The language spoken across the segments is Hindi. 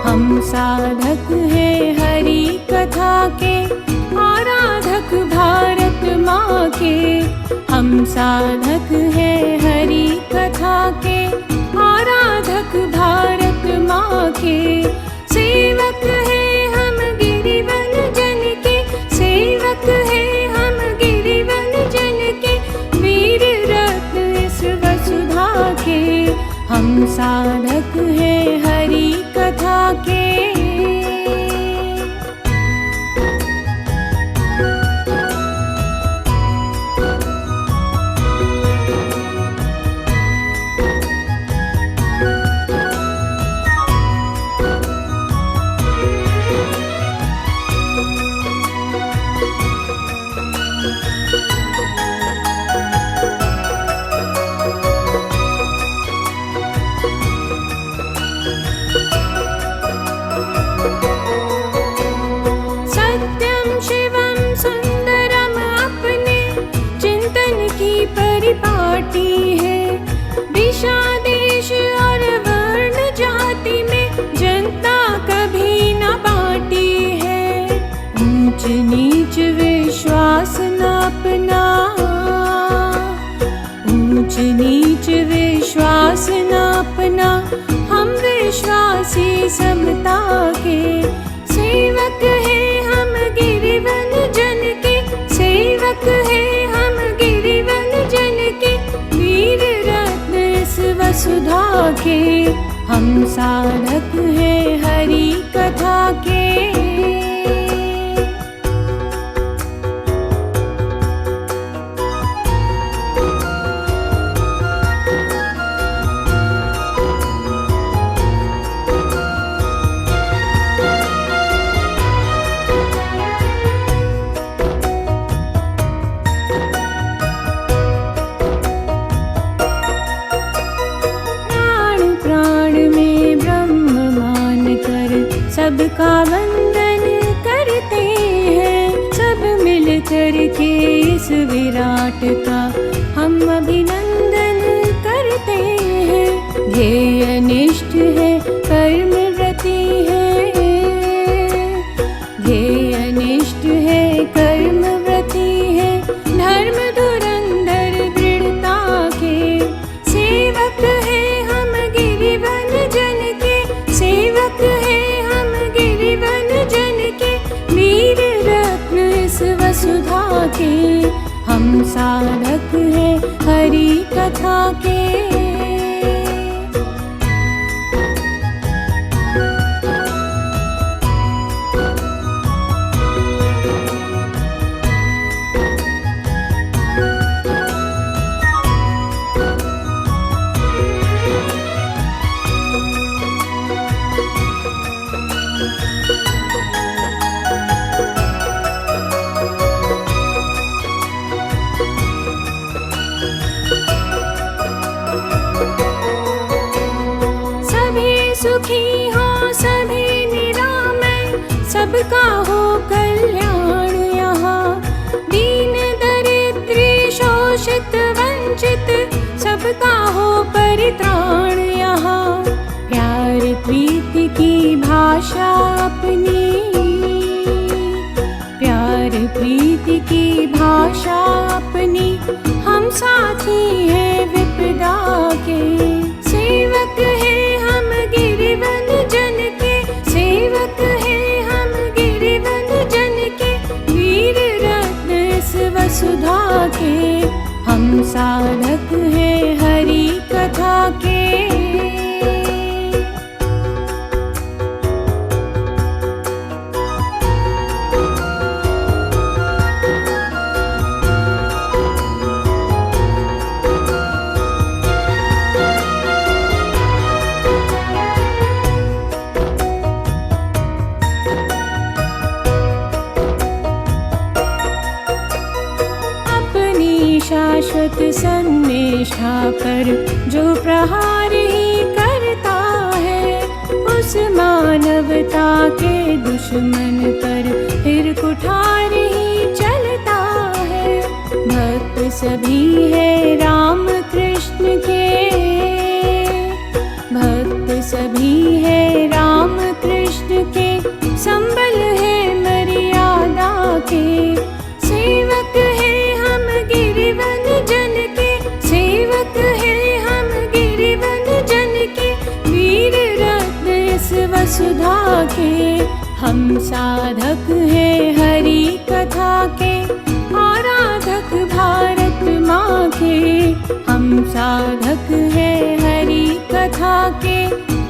हम साधक हैं हरि कथा के, आराधक भारत माँ के। हम साधक हैं हरि कथा के, आराधक भारत माँ के। सेवक हैं हम गिरिवन जन के, सेवक हैं हम गिरिवन जन के। वीर रत्न इस वसुधा के, हम साधक हैं हरि कथा के। परिपाटी है दिशा देश और वर्ण जाति में, जनता कभी न बाटी है। ऊंच नीच विश्वास न अपना, ऊंच नीच विश्वास न अपना। हम विश्वासी समता के, सेवक हैं हम गिरिवन जन के। सेवक हैं हम गिरिवन जन के, वीर रत्न इस वसुधा के। हम साधक हैं हरि कथा के। सबका वंदन करते हैं, सब मिलकर के इस विराट का हम अभिनंदन करते हैं। ध्येय निष्ठ है कर्म व्रति है, ध्येय निष्ठ है कर्म व्रति है। धर्म धुरंधर दृढ़ता के, सेवक है हम गिरिवन जन के। सेवक है वसुधा के, हम साधक हैं हरि कथा के। सुखी हो सभी निरामय, सबका हो कल्याण यहाँ। दीन दरिद्र शोषित वंचित, सबका हो परित्राण यहाँ। प्यार प्रीति की भाषा अपनी, प्यार प्रीति की भाषा अपनी। हम साथी हैं विपदा के, सेवक हैं गिरिवन जन के। सेवक हैं हम गिरिवन जन के, वीर रत्न इस वसुधा के। हम साधक हैं हरि कथा के। शाश्वत सन्निष्ठा पर जो प्रहार ही करता है, उस मानवता के दुश्मन पर फिर कुठार ही चलता है। भक्त सभी है राम कृष्ण के, भक्त सभी है राम कृष्ण के, संबल है मर्यादा के, सेवक है हम गिरिवन जन के, सेवक है हम गिरिवन जन के, वीर रत्न इस वसुधा के, हम साधक है हरि कथा के, आराधक भारत माँ के, हम साधक है हरि कथा के,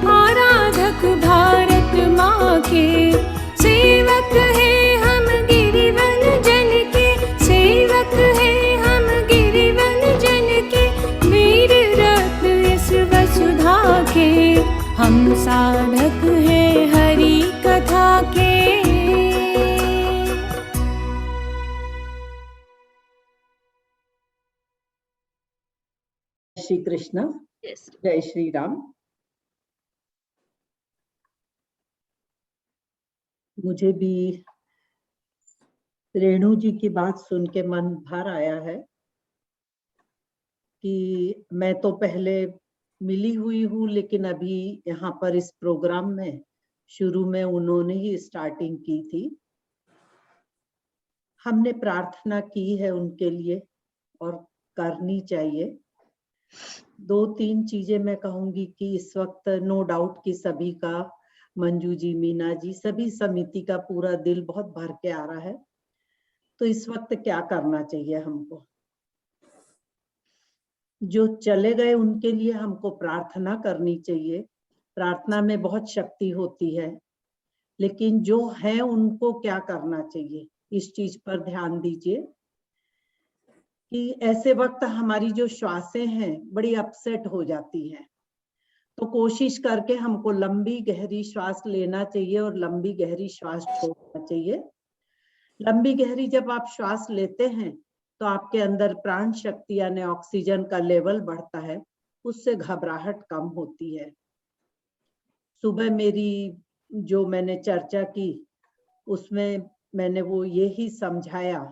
आराधक भारत माँ के, सेवक है हम गिरिवन जन के, सेवक है हम गिरिवन जन के, वीर रत्न इस वसुधा के, हम साधक है हरि कथा के। श्री कृष्ण, जय श्री राम। मुझे भी रेणु जी की बात सुन के मन भर आया है कि मैं तो पहले मिली हुई हूँ, लेकिन अभी यहाँ पर इस प्रोग्राम में शुरू में उन्होंने ही स्टार्टिंग की थी। हमने प्रार्थना की है उनके लिए और करनी चाहिए। दो तीन चीजें मैं कहूंगी कि इस वक्त नो डाउट कि सभी का, मंजू जी, मीना जी, सभी समिति का पूरा दिल बहुत भर के आ रहा है। तो इस वक्त क्या करना चाहिए हमको? जो चले गए उनके लिए हमको प्रार्थना करनी चाहिए। प्रार्थना में बहुत शक्ति होती है, लेकिन जो है उनको क्या करना चाहिए, इस चीज पर ध्यान दीजिए कि ऐसे वक्त हमारी जो श्वासें हैं बड़ी अपसेट हो जाती हैं। तो कोशिश करके हमको लंबी गहरी श्वास लेना चाहिए और लंबी गहरी श्वास छोड़ना चाहिए। लंबी गहरी जब आप श्वास लेते हैं तो आपके अंदर प्राण शक्ति यानी ऑक्सीजन का लेवल बढ़ता है, उससे घबराहट कम होती है। सुबह मेरी जो मैंने चर्चा की उसमें मैंने वो यही समझाया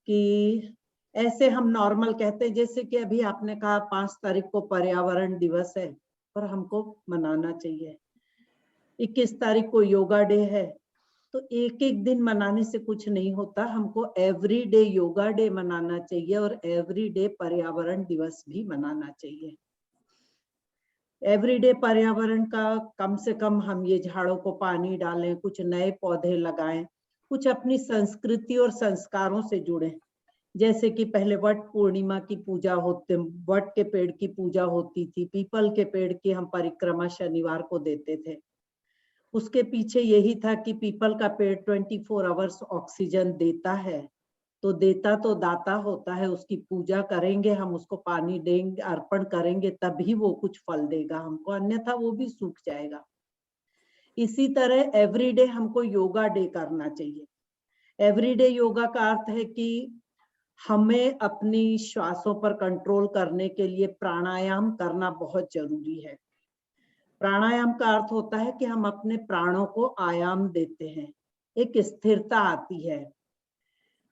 कि ऐसे हम नॉर्मल कहते हैं, जैसे कि अभी आपने कहा 5 तारीख को पर्यावरण दिवस है और हमको मनाना चाहिए। 21 तारीख को योगा डे है, तो एक एक दिन मनाने से कुछ नहीं होता, हमको एवरी डे योगा डे मनाना चाहिए और एवरी डे पर्यावरण दिवस भी मनाना चाहिए। एवरीडे पर्यावरण का कम से कम हम ये झाड़ों को पानी डालें, कुछ नए पौधे लगाएं, कुछ अपनी संस्कृति और संस्कारों से जुड़ें। जैसे कि पहले वट पूर्णिमा की पूजा होते, वट के पेड़ की पूजा होती थी, पीपल के पेड़ की हम परिक्रमा शनिवार को देते थे। उसके पीछे यही था कि पीपल का पेड़ 24 आवर्स ऑक्सीजन देता है, तो देता तो दाता होता है, उसकी पूजा करेंगे हम, उसको पानी देंगे, अर्पण करेंगे, तभी वो कुछ फल देगा हमको, अन्यथा वो भी सूख जाएगा। इसी तरह एवरीडे हमको योगा डे करना चाहिए। एवरीडे योगा का अर्थ है कि हमें अपनी श्वासों पर कंट्रोल करने के लिए प्राणायाम करना बहुत जरूरी है। प्राणायाम का अर्थ होता है कि हम अपने प्राणों को आयाम देते हैं, एक स्थिरता आती है।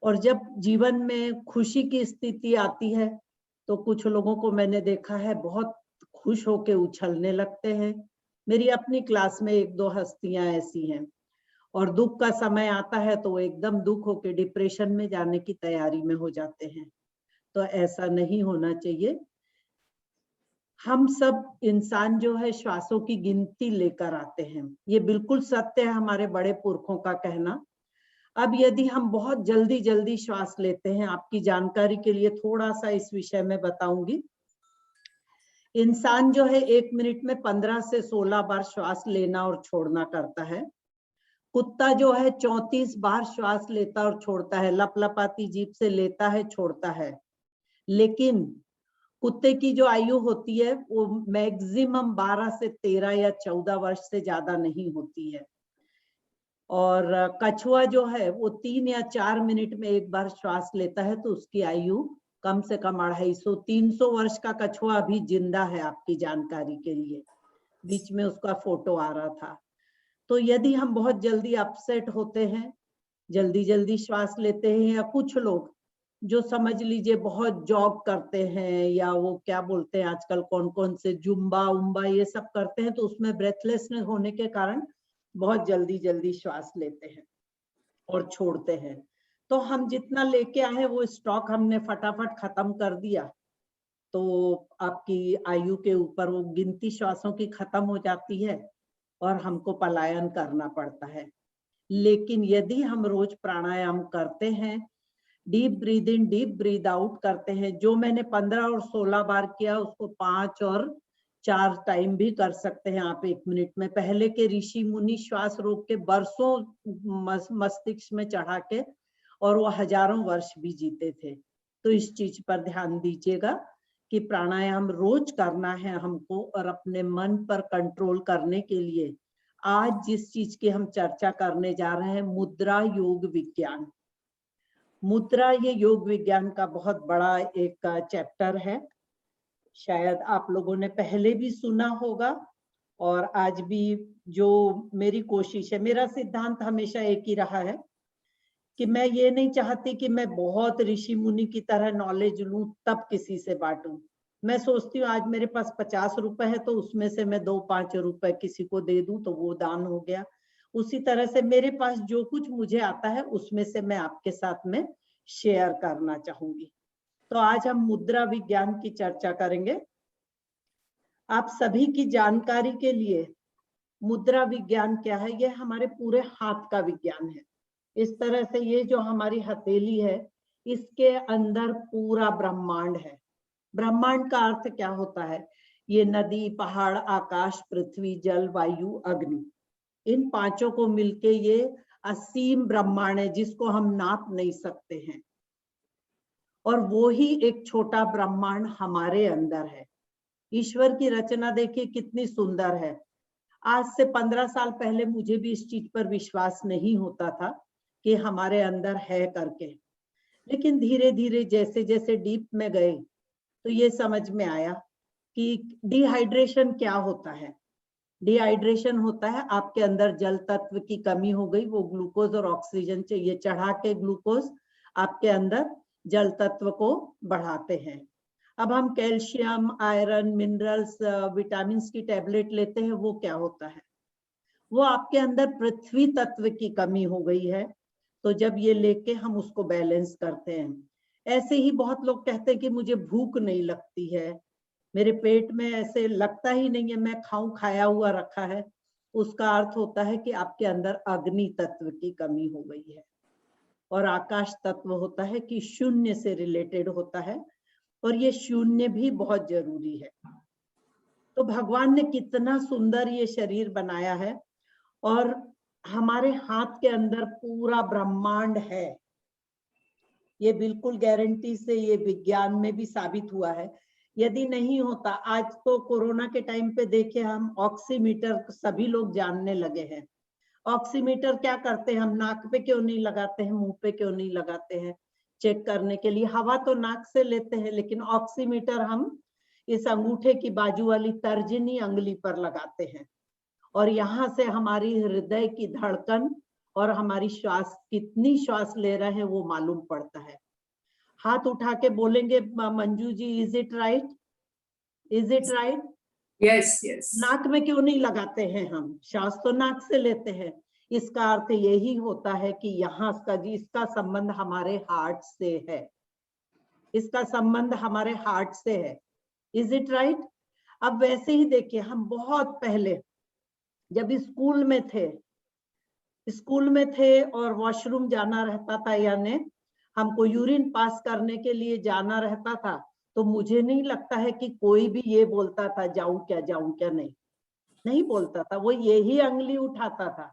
और जब जीवन में खुशी की स्थिति आती है तो कुछ लोगों को मैंने देखा है बहुत खुश होके उछलने लगते हैं। मेरी अपनी क्लास में 1-2 हस्तियां ऐसी हैं। और दुख का समय आता है तो वो एकदम दुख होके डिप्रेशन में जाने की तैयारी में हो जाते हैं। तो ऐसा नहीं होना चाहिए। हम सब इंसान जो है श्वासों की गिनती लेकर आते हैं, ये बिल्कुल सत्य है, हमारे बड़े पुरखों का कहना। अब यदि हम बहुत जल्दी जल्दी श्वास लेते हैं, आपकी जानकारी के लिए थोड़ा सा इस विषय में बताऊंगी। इंसान जो है 1 मिनट में 15 से 16 बार श्वास लेना और छोड़ना करता है। कुत्ता जो है 34 बार श्वास लेता और छोड़ता है, लपलपाती जीभ से लेता है, छोड़ता है। लेकिन कुत्ते की जो आयु होती है वो मैक्सिमम 12 से 13 या 14 वर्ष से ज्यादा नहीं होती है। और कछुआ जो है वो 3 या 4 मिनट में एक बार श्वास लेता है, तो उसकी आयु कम से कम 250-300 वर्ष का कछुआ अभी जिंदा है, आपकी जानकारी के लिए। बीच में उसका फोटो आ रहा था। तो यदि हम बहुत जल्दी अपसेट होते हैं, जल्दी जल्दी श्वास लेते हैं, या कुछ लोग जो समझ लीजिए बहुत जॉग करते हैं, या वो क्या बोलते हैं आजकल कौन कौन से जुम्बा उम्बा ये सब करते हैं, तो उसमें ब्रेथलेसनेस होने के कारण बहुत जल्दी जल्दी श्वास लेते हैं और छोड़ते हैं। तो हम जितना लेके आए वो स्टॉक हमने फटाफट खत्म कर दिया, तो आपकी आयु के ऊपर वो गिनती श्वासों की खत्म हो जाती है और हमको पलायन करना पड़ता है। लेकिन यदि हम रोज प्राणायाम करते हैं, deep breathe in deep breathe out करते हैं, जो मैंने 15 और 16 बार किया उसको 5 और 4 टाइम भी कर सकते हैं आप 1 मिनट में। पहले के ऋषि मुनि श्वास रोक के बरसों मस्तिष्क में चढ़ा के, और वो हजारों वर्ष भी जीते थे। तो इस चीज पर ध्यान दीजिएगा कि प्राणायाम रोज करना है हमको, और अपने मन पर कंट्रोल करने के लिए आज जिस चीज की हम चर्चा करने जा रहे हैं, मुद्रा योग विज्ञान। मुद्रा ये योग विज्ञान का बहुत बड़ा एक चैप्टर है। शायद आप लोगों ने पहले भी सुना होगा, और आज भी जो मेरी कोशिश है, मेरा सिद्धांत हमेशा एक ही रहा है कि मैं ये नहीं चाहती कि मैं बहुत ऋषि मुनि की तरह नॉलेज लूं तब किसी से बांटूं। मैं सोचती हूँ आज मेरे पास 50 रुपए है तो उसमें से मैं 2-5 रुपए किसी को दे दूं तो वो दान हो गया। उसी तरह से मेरे पास जो कुछ मुझे आता है उसमें से मैं आपके साथ में शेयर करना चाहूंगी। तो आज हम मुद्रा विज्ञान की चर्चा करेंगे। आप सभी की जानकारी के लिए मुद्रा विज्ञान क्या है, यह हमारे पूरे हाथ का विज्ञान है। इस तरह से ये जो हमारी हथेली है, इसके अंदर पूरा ब्रह्मांड है। ब्रह्मांड का अर्थ क्या होता है? ये नदी, पहाड़, आकाश, पृथ्वी, जल, वायु, अग्नि, इन पांचों को मिलके ये असीम ब्रह्मांड है जिसको हम नाप नहीं सकते हैं। और वो ही एक छोटा ब्रह्मांड हमारे अंदर है। ईश्वर की रचना देखिए कितनी सुंदर है। आज से 15 साल पहले मुझे भी इस चीज पर विश्वास नहीं होता था कि हमारे अंदर है करके, लेकिन धीरे धीरे जैसे जैसे डीप में गए तो ये समझ में आया कि डिहाइड्रेशन क्या होता है। डिहाइड्रेशन होता है आपके अंदर जल तत्व की कमी हो गई, वो ग्लूकोज और ऑक्सीजन चाहिए, चढ़ा के ग्लूकोज आपके अंदर जल तत्व को बढ़ाते हैं। अब हम कैल्शियम, आयरन, मिनरल्स, विटामिन की टैबलेट लेते हैं, वो क्या होता है? वो आपके अंदर पृथ्वी तत्व की कमी हो गई है, तो जब ये लेके हम उसको बैलेंस करते हैं। ऐसे ही बहुत लोग कहते हैं कि मुझे भूख नहीं लगती है, मेरे पेट में ऐसे लगता ही नहीं है, मैं खाऊं खाया हुआ रखा है। उसका अर्थ होता है कि आपके अंदर अग्नि तत्व की कमी हो गई है। और आकाश तत्व होता है कि शून्य से रिलेटेड होता है, और ये शून्य भी बहुत जरूरी है। तो भगवान ने कितना सुंदर ये शरीर बनाया है, और हमारे हाथ के अंदर पूरा ब्रह्मांड है। ये बिल्कुल गारंटी से ये विज्ञान में भी साबित हुआ है। यदि नहीं होता, आज तो कोरोना के टाइम पे देखे हम ऑक्सीमीटर सभी लोग जानने लगे हैं। ऑक्सीमीटर क्या करते हैं? हम नाक पे क्यों नहीं लगाते हैं, मुंह पे क्यों नहीं लगाते हैं? चेक करने के लिए हवा तो नाक से लेते हैं, लेकिन ऑक्सीमीटर हम इस अंगूठे की बाजू वाली तर्जनी अंगुली पर लगाते हैं, और यहाँ से हमारी हृदय की धड़कन और हमारी श्वास, कितनी श्वास ले रहे हैं वो मालूम पड़ता है। हाथ उठा के बोलेंगे Manju ji, is it right? Is it right? Yes yes. नाक में क्यों नहीं लगाते हैं हम? श्वास तो नाक से लेते हैं। इसका अर्थ यही होता है कि यहाँ का जी, इसका संबंध हमारे हार्ट से है। इसका संबंध हमारे हार्ट से है। Is it right? अब वैसे ही देखिए, हम बहुत पहले जब स्कूल में थे और वॉशरूम जाना रहता था, यानी हमको यूरिन पास करने के लिए जाना रहता था, तो मुझे नहीं लगता है कि कोई भी ये बोलता था जाऊं क्या नहीं बोलता था। वो यही अंगुली उठाता था,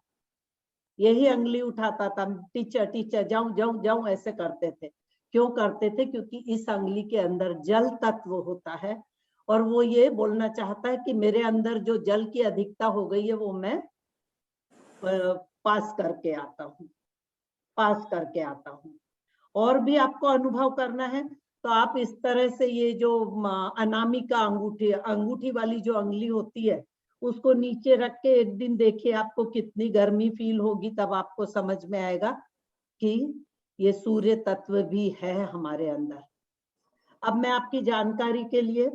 टीचर जाऊं ऐसे करते थे। क्यों करते थे? क्योंकि इस अंगुली के अंदर जल तत्व होता है, और वो ये बोलना चाहता है कि मेरे अंदर जो जल की अधिकता हो गई है वो मैं पास करके आता हूँ। और भी आपको अनुभव करना है तो आप इस तरह से ये जो अनामिका अंगूठी वाली जो अंगुली होती है, उसको नीचे रख के एक दिन देखिए आपको कितनी गर्मी फील होगी, तब आपको समझ में आएगा कि ये सूर्य तत्व भी है हमारे अंदर। अब मैं आपकी जानकारी के लिए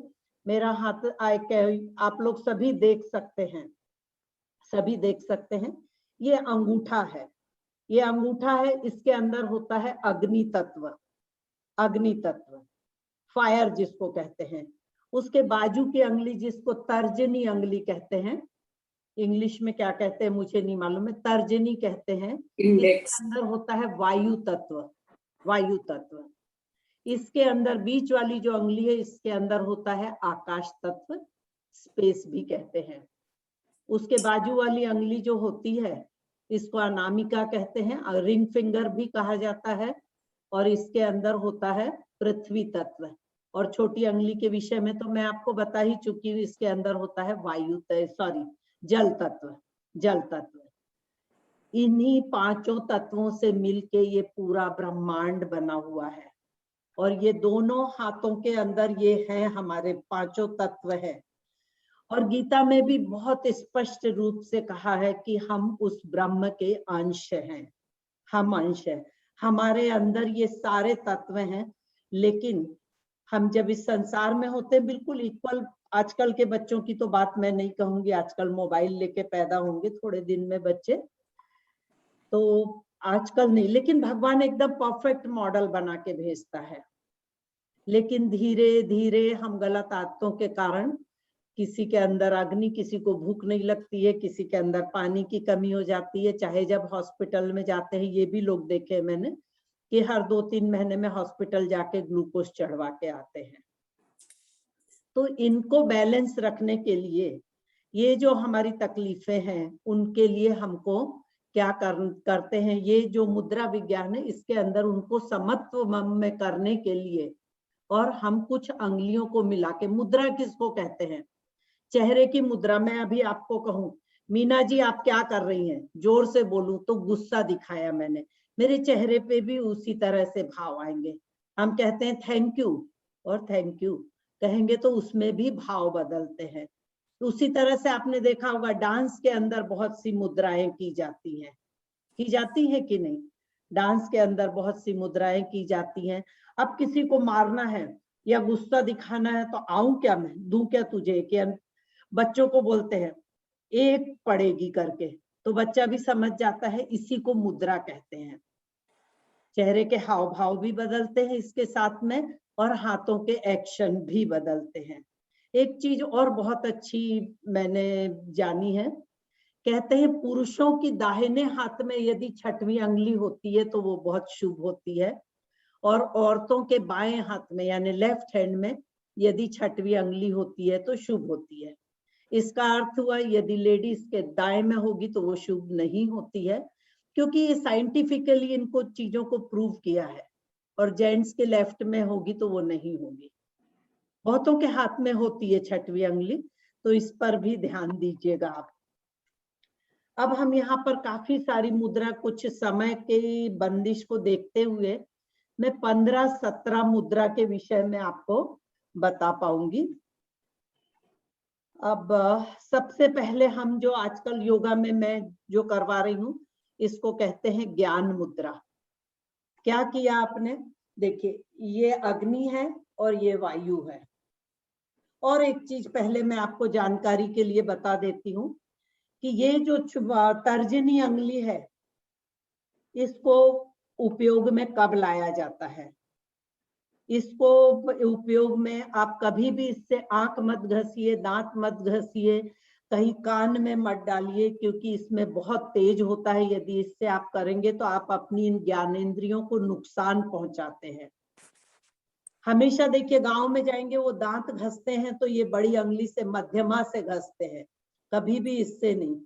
मेरा हाथ आप लोग सभी देख सकते हैं, सभी देख सकते हैं, ये अंगूठा है, ये अंगूठा है, इसके अंदर होता है अग्नि तत्व, अग्नि तत्व, फायर जिसको कहते हैं। उसके बाजू की अंगुली जिसको तर्जनी अंगुली कहते हैं, इंग्लिश में क्या कहते हैं मुझे नहीं मालूम है, तर्जनी कहते हैं। इंडेक्स। इसके अंदर होता है वायु तत्व, वायु तत्व। इसके अंदर बीच वाली जो अंगुली है, इसके अंदर होता है आकाश तत्व, स्पेस भी कहते हैं। उसके बाजू वाली अंगुली जो होती है, इसको अनामिका कहते हैं, रिंग फिंगर भी कहा जाता है, और इसके अंदर होता है पृथ्वी तत्व। और छोटी अंगुली के विषय में तो मैं आपको बता ही चुकी हूँ, इसके अंदर होता है जल तत्व, जल तत्व। इन्हीं पांचों तत्वों से मिलके ये पूरा ब्रह्मांड बना हुआ है, और ये दोनों हाथों के अंदर ये है हमारे पांचों तत्व है। और गीता में भी बहुत स्पष्ट रूप से कहा है कि हम उस ब्रह्म के अंश हैं, हम अंश हैं, हमारे अंदर ये सारे तत्व हैं। लेकिन हम जब इस संसार में होते हैं बिल्कुल इक्वल, आजकल के बच्चों की तो बात मैं नहीं कहूंगी, आजकल मोबाइल लेके पैदा होंगे थोड़े दिन में बच्चे, तो आजकल नहीं, लेकिन भगवान एकदम परफेक्ट मॉडल बना के भेजता है। लेकिन धीरे धीरे हम गलत आदतों के कारण, किसी के अंदर अग्नि, किसी को भूख नहीं लगती है, किसी के अंदर पानी की कमी हो जाती है। चाहे जब हॉस्पिटल में जाते हैं, ये भी लोग देखे मैंने कि हर 2-3 महीने में हॉस्पिटल जाके ग्लूकोज चढ़वा के आते हैं। तो इनको बैलेंस रखने के लिए, ये जो हमारी तकलीफें हैं उनके लिए हमको क्या करते हैं, ये जो मुद्रा विज्ञान है इसके अंदर उनको समत्व में करने के लिए, और हम कुछ अंगुलियों को मिला के, मुद्रा किसको कहते हैं, चेहरे की मुद्रा। मैं अभी आपको कहूं मीना जी आप क्या कर रही हैं, जोर से बोलूं तो गुस्सा दिखाया मैंने, मेरे चेहरे पे भी उसी तरह से भाव आएंगे। हम कहते हैं थैंक यू, और थैंक यू कहेंगे तो उसमें भी भाव बदलते हैं। उसी तरह से आपने देखा होगा डांस के अंदर बहुत सी मुद्राएं की जाती हैं कि नहीं, डांस के अंदर बहुत सी मुद्राएं की जाती हैं। अब किसी को मारना है या गुस्सा दिखाना है तो आऊं क्या मैं, दूं क्या तुझे, कि बच्चों को बोलते हैं एक पड़ेगी करके, तो बच्चा भी समझ जाता है, इसी को मुद्रा कहते हैं। चेहरे के हाव भाव भी बदलते हैं इसके साथ में, और हाथों के एक्शन भी बदलते हैं। एक चीज और बहुत अच्छी मैंने जानी है, कहते हैं पुरुषों की दाहिने हाथ में यदि 6वीं अंगुली होती है तो वो बहुत शुभ होती है, और औरतों के बाएं हाथ में यानी लेफ्ट हैंड में यदि 6वीं अंगुली होती है तो शुभ होती है। इसका अर्थ हुआ यदि लेडीज के दाएं में होगी तो वो शुभ नहीं होती है, क्योंकि ये साइंटिफिकली इनको चीजों को प्रूव किया है। और जेंट्स के लेफ्ट में होगी तो वो नहीं होगी। बहुतों के हाथ में होती है 6वीं अंगुली, तो इस पर भी ध्यान दीजिएगा आप। अब हम यहाँ पर काफी सारी मुद्रा, कुछ समय की बंदिश को देखते हुए मैं 15-17 मुद्रा के विषय में आपको बता पाऊंगी। अब सबसे पहले हम जो आजकल योगा में मैं जो करवा रही हूँ, इसको कहते हैं ज्ञान मुद्रा। क्या किया आपने, देखिए ये अग्नि है और ये वायु है। और एक चीज पहले मैं आपको जानकारी के लिए बता देती हूँ कि ये जो तर्जनी अंगुली है, इसको उपयोग में कब लाया जाता है। इसको उपयोग में आप कभी भी इससे आंख मत घसिए, दांत मत घसिए, कहीं कान में मत डालिए, क्योंकि इसमें बहुत तेज होता है। यदि इससे आप करेंगे तो आप अपनी इन ज्ञानेंद्रियों को नुकसान पहुंचाते हैं। हमेशा देखिए गांव में जाएंगे वो दांत घसते हैं तो ये बड़ी अंगुली से, मध्यमा से घसते हैं, कभी भी इससे नहीं।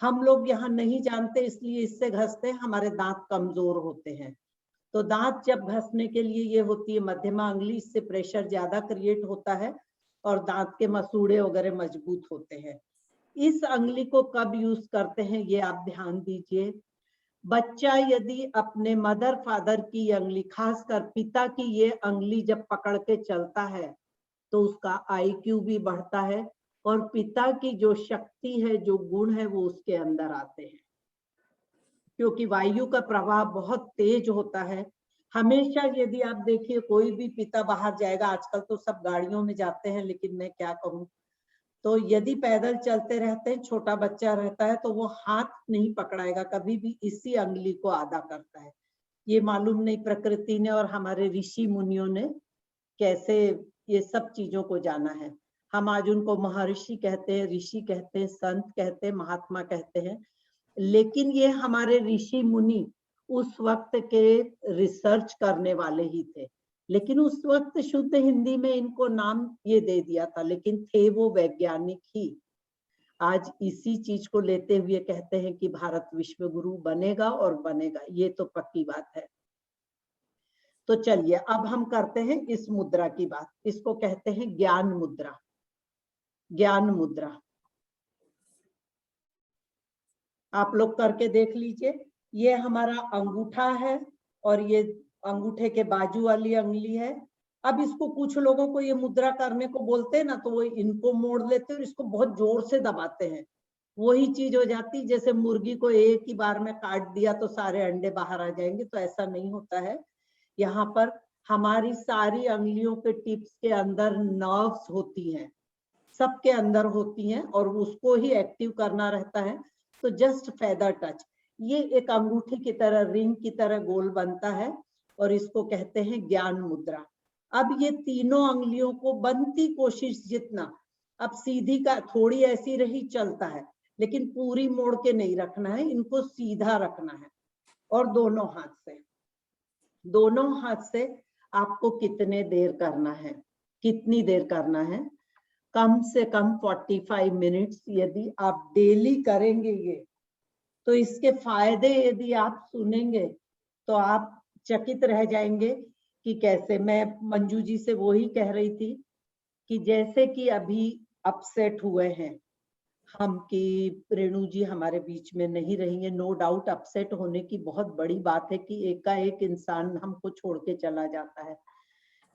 हम लोग यहाँ नहीं जानते इसलिए इससे घसते हैं, हमारे दांत कमजोर होते हैं। तो दांत जब घसने के लिए ये होती है मध्यमा अंगुली, इससे प्रेशर ज्यादा क्रिएट होता है और दांत के मसूड़े वगैरह मजबूत होते हैं। इस अंगुली को कब यूज करते हैं ये आप ध्यान दीजिए। बच्चा यदि अपने मदर फादर की अंगुली, खासकर पिता की ये अंगुली जब पकड़ के चलता है तो उसका IQ भी बढ़ता है, और पिता की जो शक्ति है, जो गुण है, वो उसके अंदर आते हैं। क्योंकि वायु का प्रवाह बहुत तेज होता है, हमेशा यदि आप देखिए कोई भी पिता बाहर जाएगा, आजकल तो सब गाड़ियों में जाते हैं, लेकिन मैं क्या कहूँ, तो यदि पैदल चलते रहते हैं, छोटा बच्चा रहता है तो वो हाथ नहीं पकड़ाएगा कभी भी, इसी अंगुली को आधा करता है। ये मालूम नहीं प्रकृति ने और हमारे ऋषि मुनियों ने कैसे ये सब चीजों को जाना है। हम आज उनको महर्षि कहते हैं, ऋषि कहते हैं, संत कहते हैं, महात्मा कहते हैं, लेकिन ये हमारे ऋषि मुनि उस वक्त के रिसर्च करने वाले ही थे, लेकिन उस वक्त शुद्ध हिंदी में इनको नाम ये दे दिया था, लेकिन थे वो वैज्ञानिक ही। आज इसी चीज को लेते हुए कहते हैं कि भारत विश्व गुरु बनेगा और बनेगा, ये तो पक्की बात है। तो चलिए अब हम करते हैं इस मुद्रा की बात, इसको कहते हैं ज्ञान मुद्रा। ज्ञान मुद्रा आप लोग करके देख लीजिए। ये हमारा अंगूठा है और ये अंगूठे के बाजू वाली उंगली है। अब इसको कुछ लोगों को ये मुद्रा करने को बोलते हैं ना, तो वो इनको मोड़ लेते हैं और इसको बहुत जोर से दबाते हैं। वही चीज हो जाती जैसे मुर्गी को एक ही बार में काट दिया तो सारे अंडे बाहर आ जाएंगे, तो ऐसा नहीं होता है। यहाँ पर हमारी सारी अंगुलियों के टिप्स के अंदर नर्व्स होती हैं, सबके अंदर होती हैं, और उसको ही एक्टिव करना रहता है। तो जस्ट फेदर टच, ये एक अंगूठी की तरह, रिंग की तरह गोल बनता है और इसको कहते हैं ज्ञान मुद्रा। अब ये तीनों अंगुलियों को बनती कोशिश जितना, अब सीधी का थोड़ी ऐसी रही चलता है, लेकिन पूरी मोड़ के नहीं रखना है, इनको सीधा रखना है। और दोनों हाथ से आपको कितने देर करना है, कितनी देर करना है, कम से कम 45 मिनट्स यदि आप डेली करेंगे ये, तो इसके फायदे यदि आप सुनेंगे तो आप चकित रह जाएंगे कि कैसे। मैं मंजू जी से वो ही कह रही थी कि जैसे कि अभी अपसेट हुए हैं हम, कि रेणु जी हमारे बीच में नहीं रही है, नो डाउट अपसेट होने की बहुत बड़ी बात है कि एकाएक इंसान हमको छोड़ के चला जाता है,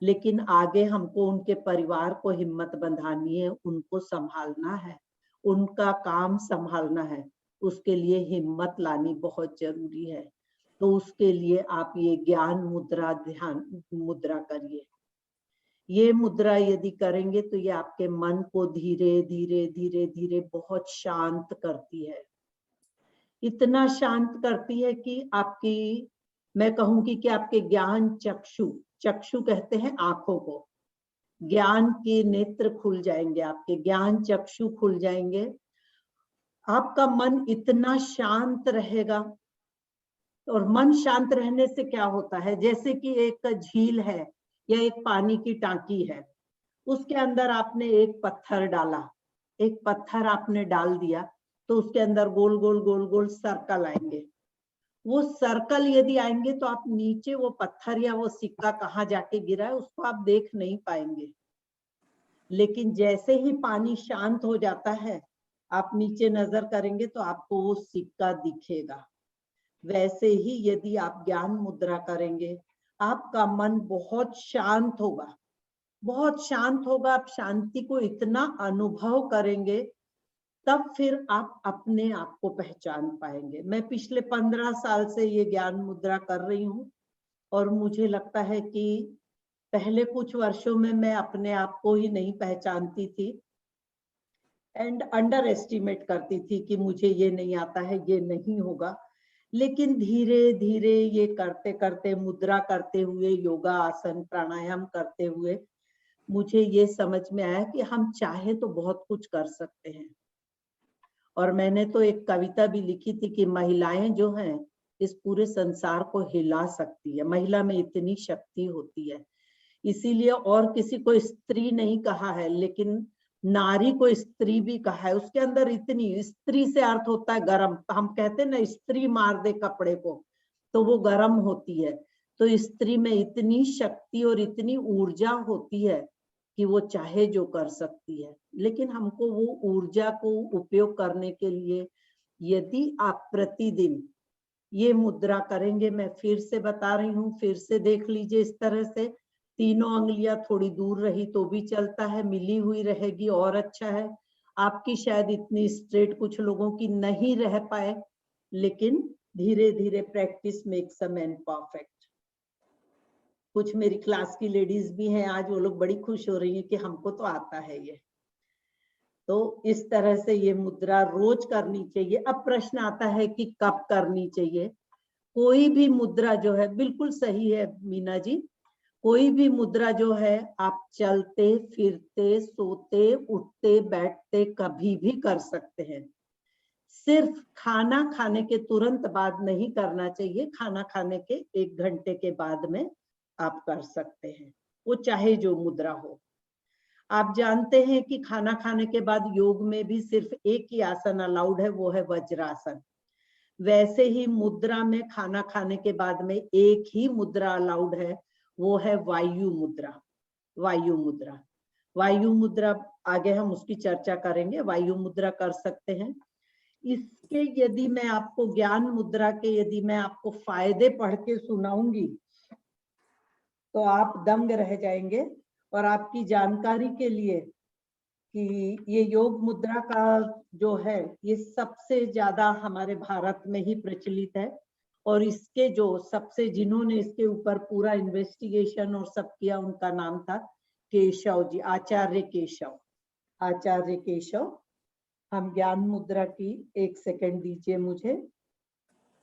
लेकिन आगे हमको उनके परिवार को हिम्मत बंधानी है, उनको संभालना है, उनका काम संभालना है, उसके लिए हिम्मत लानी बहुत जरूरी है। तो उसके लिए आप ये ज्ञान मुद्रा, ध्यान मुद्रा करिए। ये मुद्रा यदि करेंगे तो ये आपके मन को धीरे धीरे धीरे धीरे बहुत शांत करती है। इतना शांत करती है कि आपकी, मैं कहूंगी कि आपके ज्ञान चक्षु, चक्षु कहते हैं आंखों को, ज्ञान के नेत्र खुल जाएंगे, आपके ज्ञान चक्षु खुल जाएंगे। आपका मन इतना शांत रहेगा। और मन शांत रहने से क्या होता है, जैसे कि एक झील है या एक पानी की टांकी है, उसके अंदर आपने एक पत्थर डाला, एक पत्थर आपने डाल दिया, तो उसके अंदर गोल गोल गोल गोल सर्कल आएंगे। वो सर्कल यदि आएंगे तो आप नीचे वो पत्थर या वो सिक्का कहाँ जाके गिरा है उसको आप देख नहीं पाएंगे। लेकिन जैसे ही पानी शांत हो जाता है, आप नीचे नजर करेंगे तो आपको वो सिक्का दिखेगा। वैसे ही यदि आप ज्ञान मुद्रा करेंगे, आपका मन बहुत शांत होगा, बहुत शांत होगा। आप शांति को इतना अनुभव करेंगे, तब फिर आप अपने आप को पहचान पाएंगे। मैं पिछले 15 साल से ये ज्ञान मुद्रा कर रही हूँ और मुझे लगता है कि पहले कुछ वर्षों में मैं अपने आप को ही नहीं पहचानती थी एंड अंडर एस्टिमेट करती थी कि मुझे ये नहीं आता है, ये नहीं होगा। लेकिन धीरे धीरे ये करते करते, मुद्रा करते हुए, योगा आसन प्राणायाम करते हुए, मुझे ये समझ में आया कि हम चाहे तो बहुत कुछ कर सकते हैं। और मैंने तो एक कविता भी लिखी थी कि महिलाएं जो हैं इस पूरे संसार को हिला सकती है, महिला में इतनी शक्ति होती है। इसीलिए और किसी को स्त्री नहीं कहा है, लेकिन नारी को स्त्री भी कहा है। उसके अंदर इतनी, स्त्री से अर्थ होता है गरम, हम कहते हैं ना स्त्री मार दे कपड़े को, तो वो गरम होती है। तो स्त्री में इतनी शक्ति और इतनी ऊर्जा होती है कि वो चाहे जो कर सकती है। लेकिन हमको वो ऊर्जा को उपयोग करने के लिए यदि आप प्रतिदिन ये मुद्रा करेंगे, मैं फिर से बता रही हूँ, फिर से देख लीजिए, इस तरह से तीनों अंगुलियां थोड़ी दूर रही तो भी चलता है, मिली हुई रहेगी और अच्छा है। आपकी शायद इतनी स्ट्रेट कुछ लोगों की नहीं रह पाए, लेकिन धीरे धीरे practice makes a man perfect. कुछ मेरी क्लास की लेडीज भी हैं आज, वो लोग बड़ी खुश हो रही हैं कि हमको तो आता है ये। तो इस तरह से ये मुद्रा रोज करनी चाहिए। अब प्रश्न आता है कि कब करनी चाहिए। कोई भी मुद्रा जो है, बिल्कुल सही है मीना जी, कोई भी मुद्रा जो है आप चलते फिरते सोते उठते बैठते कभी भी कर सकते हैं। सिर्फ खाना खाने के तुरंत बाद नहीं करना चाहिए, खाना खाने के 1 घंटे के बाद में आप कर सकते हैं, वो चाहे जो मुद्रा हो। आप जानते हैं कि खाना खाने के बाद योग में भी सिर्फ एक ही आसन अलाउड है, वो है वज्रासन। वैसे ही मुद्रा में खाना खाने के बाद में एक ही मुद्रा अलाउड है, वो है वायु मुद्रा। वायु मुद्रा, वायु मुद्रा आगे हम उसकी चर्चा करेंगे। वायु मुद्रा कर सकते हैं। इसके यदि मैं आपको ज्ञान मुद्रा के यदि मैं आपको फायदे पढ़ के सुनाऊंगी तो आप दंग रह जाएंगे। और आपकी जानकारी के लिए कि ये योग मुद्रा का जो है ये सबसे ज्यादा हमारे भारत में ही प्रचलित है। और इसके जो सबसे जिन्होंने इसके ऊपर पूरा इन्वेस्टिगेशन और सब किया उनका नाम था केशव जी, आचार्य केशव, आचार्य केशव। हम ज्ञान मुद्रा की 1 सेकंड दीजिए मुझे।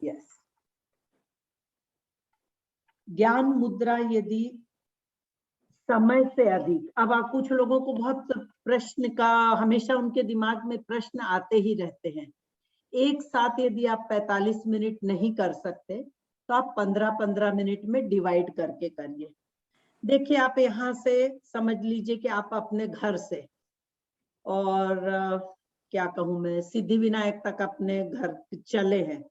यस, ज्ञान मुद्रा यदि समय से अधिक, अब आप कुछ लोगों को बहुत प्रश्न का हमेशा उनके दिमाग में प्रश्न आते ही रहते हैं। एक साथ यदि आप 45 मिनट नहीं कर सकते तो आप 15-15 मिनट में डिवाइड करके करिए। देखिए, आप यहाँ से समझ लीजिए कि आप अपने घर से और क्या कहूँ मैं, सिद्धि विनायक तक अपने घर चले हैं।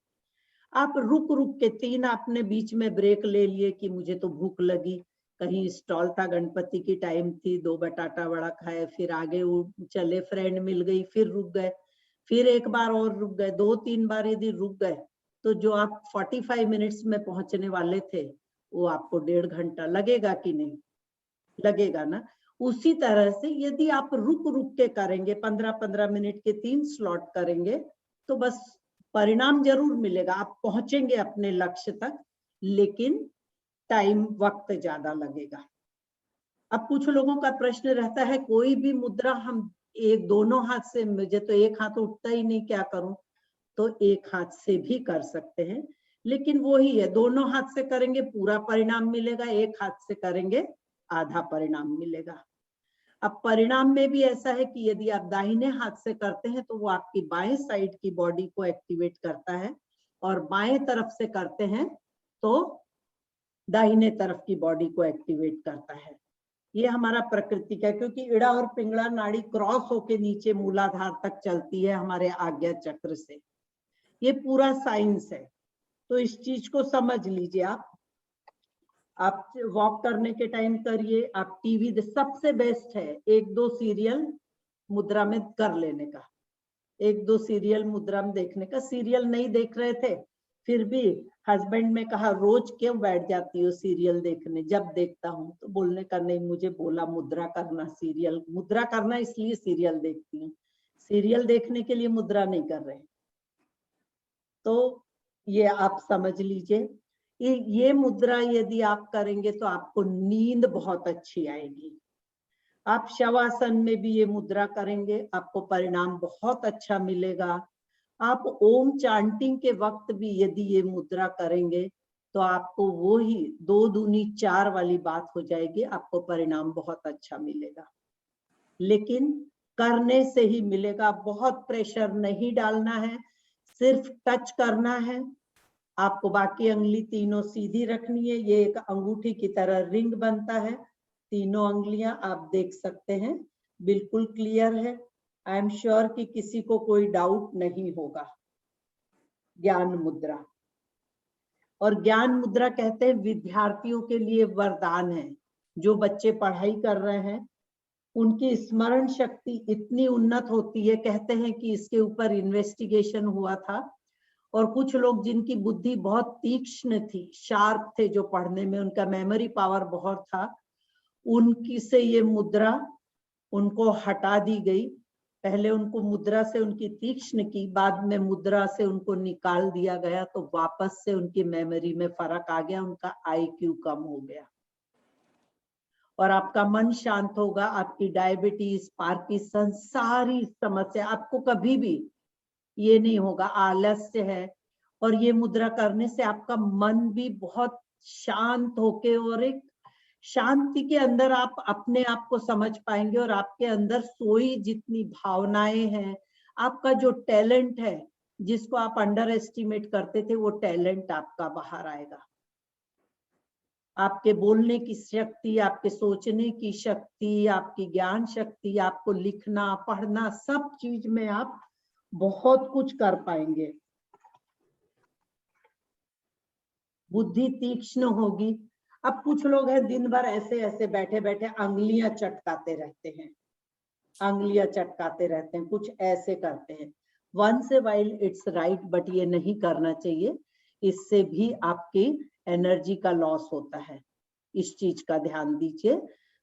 आप रुक रुक के 3 आपने बीच में ब्रेक ले लिए कि मुझे तो भूख लगी, कहीं स्टॉल था, गणपति की टाइम थी, 2 बटाटा वड़ा खाए, फिर आगे चले, फ्रेंड मिल गई, फिर रुक गए, फिर एक बार और रुक गए, 2-3 बार यदि रुक गए तो जो आप 45 मिनट्स में पहुंचने वाले थे वो आपको 1.5 घंटा लगेगा कि नहीं लगेगा ना। उसी तरह से यदि आप रुक रुक के करेंगे, 15-15 मिनट के 3 स्लॉट करेंगे तो बस परिणाम जरूर मिलेगा, आप पहुंचेंगे अपने लक्ष्य तक, लेकिन टाइम वक्त ज्यादा लगेगा। अब कुछ लोगों का प्रश्न रहता है कोई भी मुद्रा हम एक दोनों हाथ से, मुझे तो एक हाथ उठता ही नहीं, क्या करूं? तो एक हाथ से भी कर सकते हैं, लेकिन वो ही है, दोनों हाथ से करेंगे पूरा परिणाम मिलेगा, एक हाथ से करेंगे आधा परिणाम मिलेगा। अब परिणाम में भी ऐसा है कि यदि आप दाहिने हाथ से करते हैं तो वो आपकी बाएं साइड की बॉडी को एक्टिवेट करता है, और बाएं तरफ से करते हैं तो दाहिने तरफ की बॉडी को एक्टिवेट करता है। ये हमारा प्रकृति का, क्योंकि इड़ा और पिंगला नाड़ी क्रॉस होके नीचे मूलाधार तक चलती है हमारे आज्ञा चक्र से, ये पूरा साइंस है। तो इस चीज को समझ लीजिए। आप वॉक करने के टाइम करिए, आप टीवी, सबसे बेस्ट है 1-2 सीरियल मुद्रा में कर लेने का, 1-2 सीरियल मुद्रा में देखने का। सीरियल नहीं देख रहे थे फिर भी हस्बैंड ने कहा रोज क्यों बैठ जाती हो सीरियल देखने, जब देखता हूँ तो बोलने का नहीं, मुझे बोला मुद्रा करना, सीरियल मुद्रा करना इसलिए सीरियल देखती हूँ, सीरियल देखने के लिए मुद्रा नहीं कर रहे। तो ये आप समझ लीजिए, ये मुद्रा यदि आप करेंगे तो आपको नींद बहुत अच्छी आएगी। आप शवासन में भी ये मुद्रा करेंगे, आपको परिणाम बहुत अच्छा मिलेगा। आप ओम चांटिंग के वक्त भी यदि ये मुद्रा करेंगे तो आपको वो ही 2 दूनी 4 वाली बात हो जाएगी, आपको परिणाम बहुत अच्छा मिलेगा। लेकिन करने से ही मिलेगा, बहुत प्रेशर नहीं डालना है, सिर्फ टच करना है। आपको बाकी अंगुली तीनों सीधी रखनी है, ये एक अंगूठी की तरह रिंग बनता है, तीनों अंगुलियां आप देख सकते हैं, बिल्कुल क्लियर है। आई एम श्योर कि किसी को कोई डाउट नहीं होगा। ज्ञान मुद्रा, और ज्ञान मुद्रा कहते हैं विद्यार्थियों के लिए वरदान है। जो बच्चे पढ़ाई कर रहे हैं उनकी स्मरण शक्ति इतनी उन्नत होती है, कहते हैं कि इसके ऊपर इन्वेस्टिगेशन हुआ था, और कुछ लोग जिनकी बुद्धि बहुत तीक्ष्ण थी, शार्प थे, जो पढ़ने में उनका मेमोरी पावर बहुत था, उनकी से ये मुद्रा उनको हटा दी गई। पहले उनको मुद्रा से उनकी तीक्ष्ण की, बाद में मुद्रा से उनको निकाल दिया गया, तो वापस से उनकी मेमोरी में फर्क आ गया, उनका IQ कम हो गया। और आपका मन शांत होगा, आपकी डायबिटीज, पार्किंसन, सारी समस्या आपको कभी भी ये नहीं होगा, आलस्य है। और ये मुद्रा करने से आपका मन भी बहुत शांत होके और एक शांति के अंदर आप अपने आप को समझ पाएंगे, और आपके अंदर सोई जितनी भावनाएं हैं, आपका जो टैलेंट है जिसको आप अंडर एस्टिमेट करते थे, वो टैलेंट आपका बाहर आएगा। आपके बोलने की शक्ति, आपके सोचने की शक्ति, आपकी ज्ञान शक्ति, आपको लिखना पढ़ना, सब चीज में आप बहुत कुछ कर पाएंगे। बुद्धि तीक्ष्ण होगी। अब कुछ लोग हैं दिन भर ऐसे ऐसे बैठे बैठे अंगुलियां चटकाते रहते हैं, अंगुलियां चटकाते रहते हैं, कुछ ऐसे करते हैं। Once a while it's right, but ये नहीं करना चाहिए। इससे भी आपकी एनर्जी का लॉस होता है, इस चीज का ध्यान दीजिए।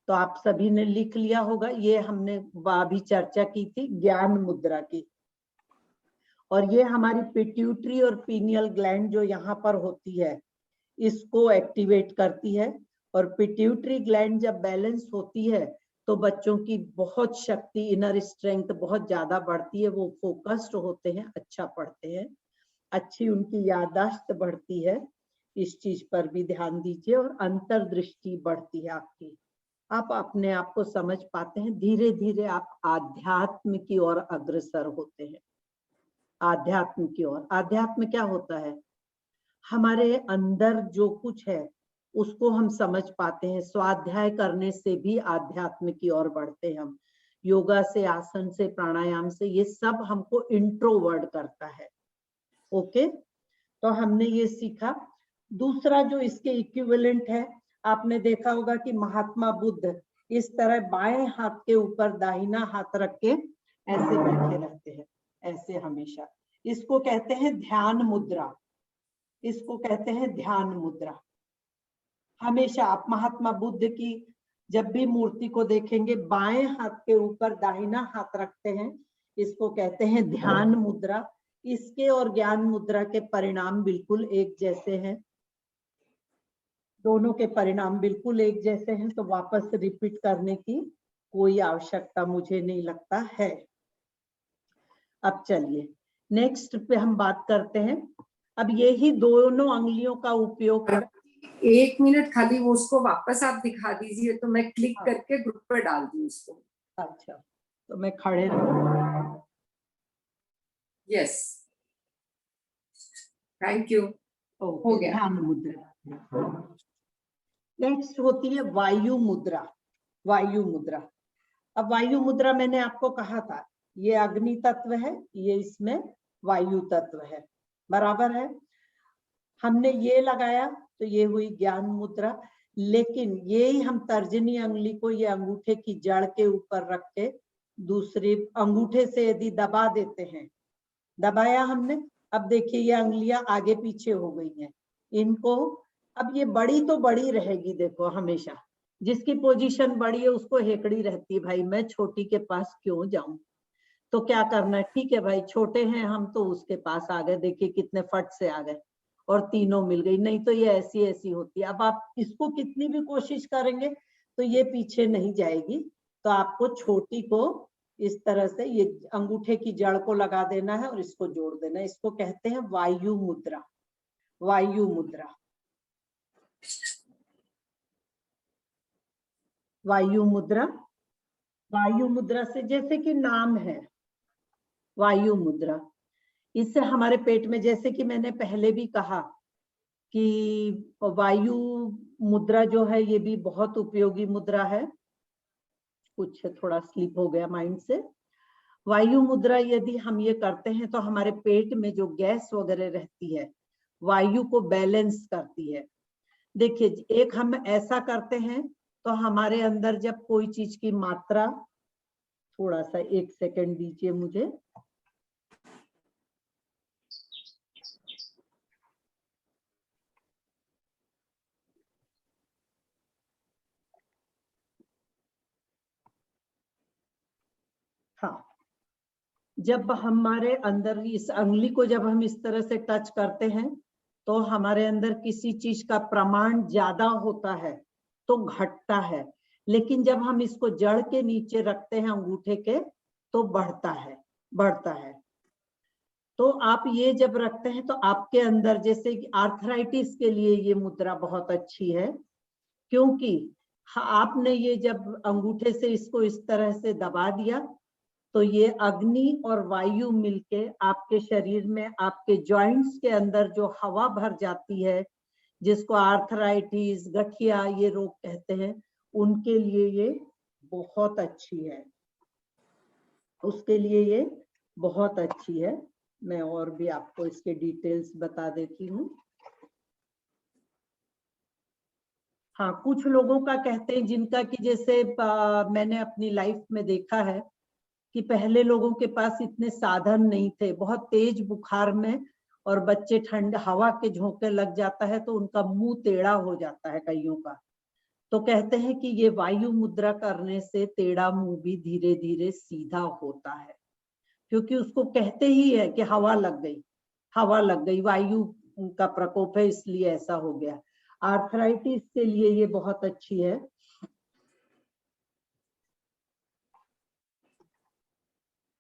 तो आप सभी ने लिख लिया होगा, ये हमने अभी चर्चा की थी ज्ञान मुद्रा की। और ये हमारी पिट्यूटरी और पीनियल ग्लैंड जो यहाँ पर होती है, इसको एक्टिवेट करती है। और पिट्यूटरी ग्लैंड जब बैलेंस होती है तो बच्चों की बहुत शक्ति, इनर स्ट्रेंथ बहुत ज्यादा बढ़ती है। वो फोकस्ड होते हैं, अच्छा पढ़ते हैं, अच्छी उनकी याददाश्त बढ़ती है। इस चीज पर भी ध्यान दीजिए। और अंतर्दृष्टि बढ़ती है आपकी, आप अपने आप को समझ पाते हैं। धीरे धीरे आप आध्यात्म की ओर अग्रसर होते हैं। आध्यात्म की ओर, अध्यात्म क्या होता है? हमारे अंदर जो कुछ है उसको हम समझ पाते हैं। स्वाध्याय करने से भी आध्यात्म की ओर बढ़ते हैं हम। योगा से, आसन से, प्राणायाम से, ये सब हमको इंट्रोवर्ड करता है। ओके, तो हमने ये सीखा। दूसरा जो इसके इक्विवेलेंट है, आपने देखा होगा कि महात्मा बुद्ध इस तरह बाएं हाथ के ऊपर दाहिना हाथ रख के ऐसे बैठे रहते हैं, ऐसे हमेशा। इसको कहते हैं ध्यान मुद्रा, इसको कहते हैं ध्यान मुद्रा। हमेशा आप महात्मा बुद्ध की जब भी मूर्ति को देखेंगे, बाएं हाथ के ऊपर दाहिना हाथ रखते हैं, इसको कहते हैं ध्यान मुद्रा। इसके और ज्ञान मुद्रा के परिणाम बिल्कुल एक जैसे हैं, दोनों के परिणाम बिल्कुल एक जैसे हैं। तो वापस रिपीट करने की कोई आवश्यकता मुझे नहीं लगता है। अब चलिए नेक्स्ट पे हम बात करते हैं। अब यही दोनों अंगुलियों का उपयोग कर, 1 मिनट खाली वो उसको वापस आप दिखा दीजिए, तो मैं क्लिक करके ग्रुप पे डाल दूं उसको। अच्छा, तो मैं खड़े रहूं। यस, थैंक यू, हो गया। ध्यान मुद्रा। नेक्स्ट होती है वायु मुद्रा। वायु मुद्रा, अब वायु मुद्रा मैंने आपको कहा था, ये अग्नि तत्व है, ये इसमें वायु तत्व है, बराबर है। हमने ये लगाया तो ये हुई ज्ञान मुद्रा। लेकिन ये ही हम तर्जनी अंगुली को ये अंगूठे की जड़ के ऊपर रख के दूसरे अंगूठे से यदि दबा देते हैं, दबाया हमने, अब देखिए ये अंगुलियां आगे पीछे हो गई हैं। इनको अब ये बड़ी तो बड़ी रहेगी, देखो हमेशा जिसकी पोजीशन बड़ी है उसको हेकड़ी रहती है, भाई मैं छोटी के पास क्यों जाऊं। तो क्या करना है, ठीक है भाई छोटे हैं हम तो उसके पास आ गए, देखिए कितने फट से आ गए और तीनों मिल गई। नहीं तो ये ऐसी ऐसी होती है। अब आप इसको कितनी भी कोशिश करेंगे तो ये पीछे नहीं जाएगी। तो आपको छोटी को इस तरह से ये अंगूठे की जड़ को लगा देना है और इसको जोड़ देना है। इसको कहते हैं वायु मुद्रा। वायु मुद्रा, वायु मुद्रा। वायु मुद्रा से जैसे कि नाम है वायु मुद्रा, इससे हमारे पेट में, जैसे कि मैंने पहले भी कहा कि वायु मुद्रा जो है ये भी बहुत उपयोगी मुद्रा है। कुछ थोड़ा स्लिप हो गया माइंड से। वायु मुद्रा यदि हम ये करते हैं तो हमारे पेट में जो गैस वगैरह रहती है, वायु को बैलेंस करती है। देखिए एक हम ऐसा करते हैं तो हमारे अंदर जब कोई चीज की मात्रा, थोड़ा सा 1 सेकंड दीजिए मुझे। हाँ, जब हमारे अंदर इस अंगुली को जब हम इस तरह से टच करते हैं तो हमारे अंदर किसी चीज का प्रमाण ज्यादा होता है तो घटता है। लेकिन जब हम इसको जड़ के नीचे रखते हैं अंगूठे के तो बढ़ता है। तो आप ये जब रखते हैं तो आपके अंदर, जैसे कि आर्थराइटिस के लिए ये मुद्रा बहुत अच्छी है, क्योंकि आपने ये जब अंगूठे से इसको इस तरह से दबा दिया तो ये अग्नि और वायु मिलके आपके शरीर में, आपके जॉइंट्स के अंदर जो हवा भर जाती है, जिसको आर्थराइटिस, गठिया ये रोग कहते हैं, उनके लिए ये बहुत अच्छी है, उसके लिए ये बहुत अच्छी है। मैं और भी आपको इसके डिटेल्स बता देती हूँ। हाँ, कुछ लोगों का कहते हैं जिनका कि जैसे मैंने अपनी लाइफ में देखा है कि पहले लोगों के पास इतने साधन नहीं थे, बहुत तेज बुखार में और बच्चे ठंड हवा के झोंके लग जाता है तो उनका मुंह टेढ़ा हो जाता है कईयों का। तो कहते हैं कि ये वायु मुद्रा करने से टेढ़ा मुंह भी धीरे धीरे सीधा होता है, क्योंकि उसको कहते ही है कि हवा लग गई, वायु का प्रकोप है इसलिए ऐसा हो गया। आर्थराइटिस के लिए ये बहुत अच्छी है।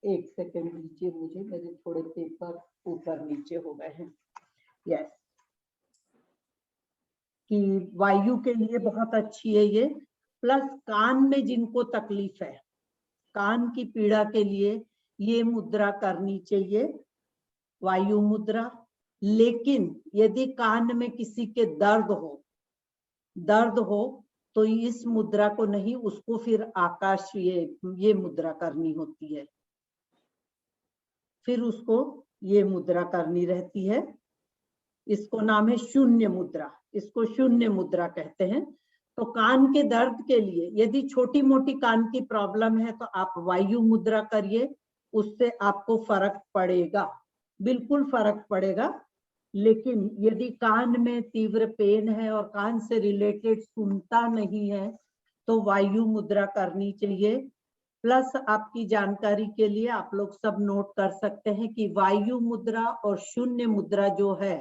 एक सेकंड दीजिए मुझे, मेरे थोड़े पेपर ऊपर नीचे हो गए हैं। यस, कि वायु के लिए बहुत अच्छी है ये। प्लस कान में जिनको तकलीफ है, कान की पीड़ा के लिए ये मुद्रा करनी चाहिए, वायु मुद्रा। लेकिन यदि कान में किसी के दर्द हो तो इस मुद्रा को नहीं, उसको फिर आकाश ये मुद्रा करनी होती है, फिर उसको ये मुद्रा करनी रहती है। इसको नाम है शून्य मुद्रा, इसको शून्य मुद्रा कहते हैं। तो कान के दर्द के लिए यदि छोटी मोटी कान की प्रॉब्लम है तो आप वायु मुद्रा करिए, उससे आपको फर्क पड़ेगा, बिल्कुल फर्क पड़ेगा। लेकिन यदि कान में तीव्र पेन है और कान से रिलेटेड सुनता नहीं है तो वायु मुद्रा करनी चाहिए। प्लस आपकी जानकारी के लिए आप लोग सब नोट कर सकते हैं कि वायु मुद्रा और शून्य मुद्रा जो है,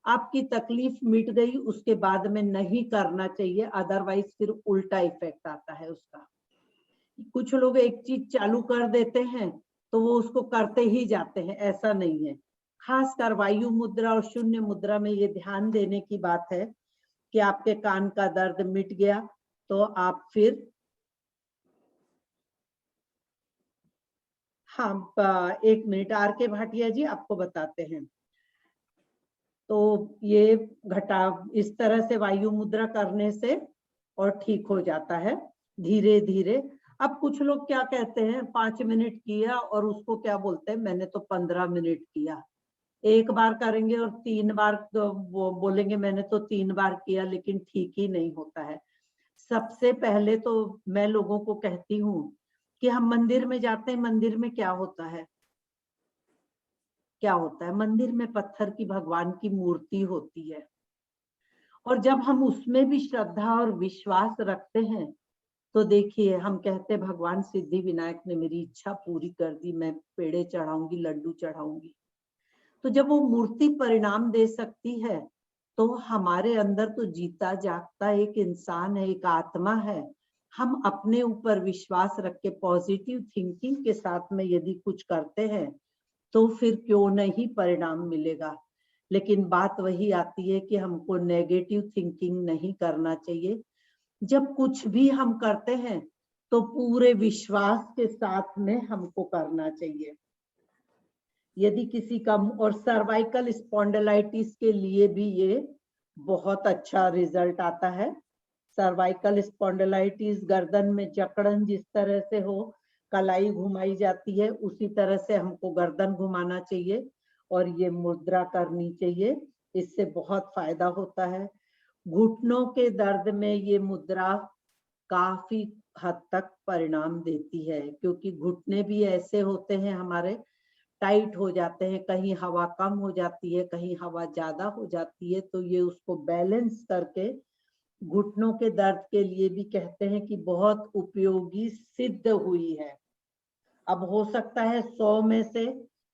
आपकी तकलीफ मिट गई उसके बाद में नहीं करना चाहिए, अदरवाइज फिर उल्टा इफेक्ट आता है उसका। कुछ लोग एक चीज चालू कर देते हैं तो वो उसको करते ही जाते हैं, ऐसा नहीं है। खासकर वायु मुद्रा और शून्य मुद्रा में ये ध्यान देने की बात है कि आपके कान का दर्द मिट गया तो आप फिर, हाँ एक मिनट, आर के भाटिया जी आपको बताते हैं। तो ये इस तरह से वायु मुद्रा करने से और ठीक हो जाता है धीरे धीरे। अब कुछ लोग क्या कहते हैं 5 मिनट किया और उसको क्या बोलते हैं, मैंने तो 15 मिनट किया। एक बार करेंगे और 3 बार तो वो बोलेंगे मैंने तो 3 बार किया, लेकिन ठीक ही नहीं होता है। सबसे पहले तो मैं लोगों को कहती हूँ कि हम मंदिर में जाते हैं, मंदिर में क्या होता है, मंदिर में पत्थर की भगवान की मूर्ति होती है, और जब हम उसमें भी श्रद्धा और विश्वास रखते हैं तो देखिए, हम कहते हैं भगवान सिद्धि विनायक ने मेरी इच्छा पूरी कर दी, मैं पेड़े चढ़ाऊंगी, लड्डू चढ़ाऊंगी। तो जब वो मूर्ति परिणाम दे सकती है तो हमारे अंदर तो जीता जागता एक इंसान है, एक आत्मा है। हम अपने ऊपर विश्वास रख के पॉजिटिव थिंकिंग के साथ में यदि कुछ करते हैं तो फिर क्यों नहीं परिणाम मिलेगा। लेकिन बात वही आती है कि हमको नेगेटिव थिंकिंग नहीं करना चाहिए। जब कुछ भी हम करते हैं तो पूरे विश्वास के साथ में हमको करना चाहिए। यदि किसी का, और सर्वाइकल स्पॉन्डिलाइटिस के लिए भी ये बहुत अच्छा रिजल्ट आता है। सर्वाइकल स्पॉन्डिलाइटिस, गर्दन में जकड़न जिस तरह से हो, कलाई घुमाई जाती है, उसी तरह से हमको गर्दन घुमाना चाहिए और ये मुद्रा करनी चाहिए, इससे बहुत फायदा होता है। घुटनों के दर्द में ये मुद्रा काफी हद तक परिणाम देती है, क्योंकि घुटने भी ऐसे होते हैं हमारे, टाइट हो जाते हैं, कहीं हवा कम हो जाती है, कहीं हवा ज्यादा हो जाती है, तो ये उसको बैलेंस करके घुटनों के दर्द के लिए भी कहते हैं कि बहुत उपयोगी सिद्ध हुई है। अब हो सकता है 100 में से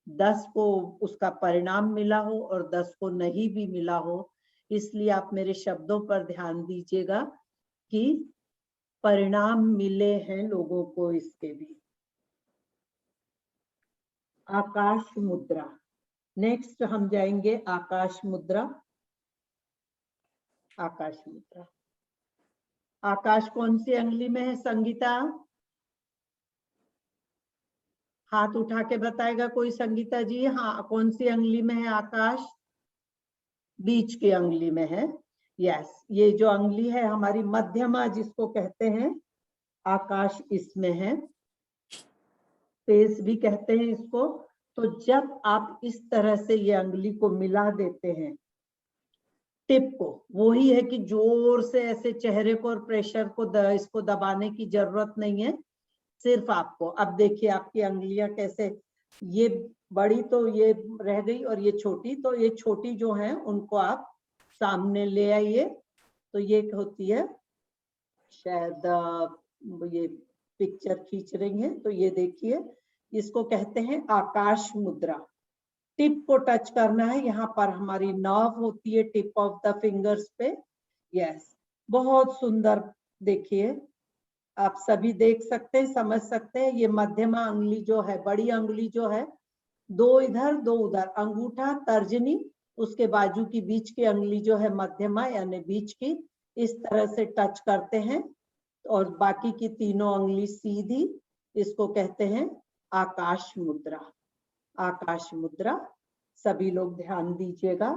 10 को उसका परिणाम मिला हो और 10 को नहीं भी मिला हो, इसलिए आप मेरे शब्दों पर ध्यान दीजिएगा कि परिणाम मिले हैं लोगों को इसके भी। आकाश मुद्रा, नेक्स्ट हम जाएंगे आकाश मुद्रा। आकाश मुद्रा, आकाश कौन सी अंगुली में है संगीता? हाथ उठा के बताएगा कोई संगीता जी? हाँ, कौन सी अंगुली में है आकाश? बीच की अंगुली में है। यस, ये जो अंगुली है हमारी मध्यमा जिसको कहते हैं, आकाश इसमें है, पेस भी कहते हैं इसको। तो जब आप इस तरह से ये अंगुली को मिला देते हैं टिप को, वो ही है कि जोर से ऐसे चेहरे को और प्रेशर को इसको दबाने की जरूरत नहीं है, सिर्फ आपको। अब देखिए आपकी अंगुलियां कैसे, ये बड़ी तो ये रह गई और ये छोटी, तो ये छोटी जो है उनको आप सामने ले आइए। तो ये होती है, शायद ये पिक्चर खींच रही है, तो ये देखिए, इसको कहते हैं आकाश मुद्रा। टिप को टच करना है, यहाँ पर हमारी नर्व होती है टिप ऑफ द फिंगर्स पे। यस, बहुत सुंदर। देखिए आप सभी देख सकते हैं, समझ सकते हैं। ये मध्यमा अंगुली जो है, बड़ी अंगुली जो है, दो इधर दो उधर, अंगूठा तर्जनी, उसके बाजू की बीच की अंगुली जो है मध्यमा यानी बीच की, इस तरह से टच करते हैं और बाकी की तीनों अंगुली सीधी, इसको कहते हैं आकाश मुद्रा। आकाश मुद्रा, सभी लोग ध्यान दीजिएगा।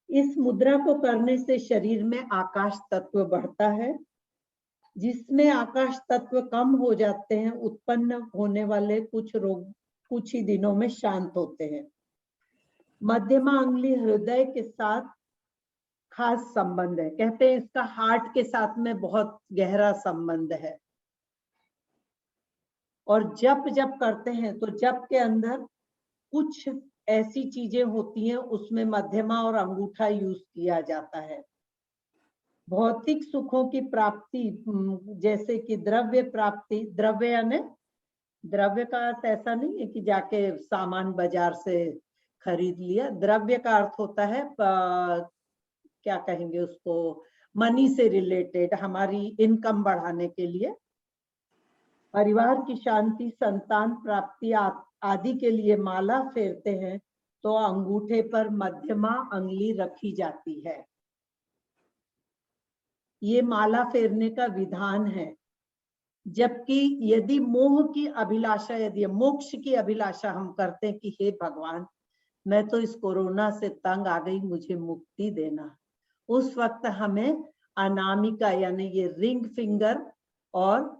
इस मुद्रा को करने से शरीर में आकाश तत्व बढ़ता है। जिसमें आकाश तत्व कम हो जाते हैं, उत्पन्न होने वाले कुछ रोग कुछ ही दिनों में शांत होते हैं। मध्यमा अंगुली हृदय के साथ खास संबंध है, कहते हैं इसका हार्ट के साथ में बहुत गहरा संबंध है। और जप जप करते हैं तो जप के अंदर कुछ ऐसी चीजें होती हैं, उसमें मध्यमा और अंगूठा यूज किया जाता है। भौतिक सुखों की प्राप्ति, जैसे कि द्रव्य प्राप्ति, द्रव्य यानी द्रव्य का अर्थ ऐसा नहीं है कि जाके सामान बाजार से खरीद लिया। द्रव्य का अर्थ होता है क्या कहेंगे उसको, मनी से रिलेटेड, हमारी इनकम बढ़ाने के लिए, परिवार की शांति, संतान प्राप्ति आदि के लिए माला फेरते हैं तो अंगूठे पर मध्यमा अंगुली रखी जाती है। ये माला फेरने का विधान है। जबकि यदि मोह की अभिलाषा, यदि मोक्ष की अभिलाषा हम करते हैं कि हे भगवान, मैं तो इस कोरोना से तंग आ गई, मुझे मुक्ति देना, उस वक्त हमें अनामिका यानी ये रिंग फिंगर और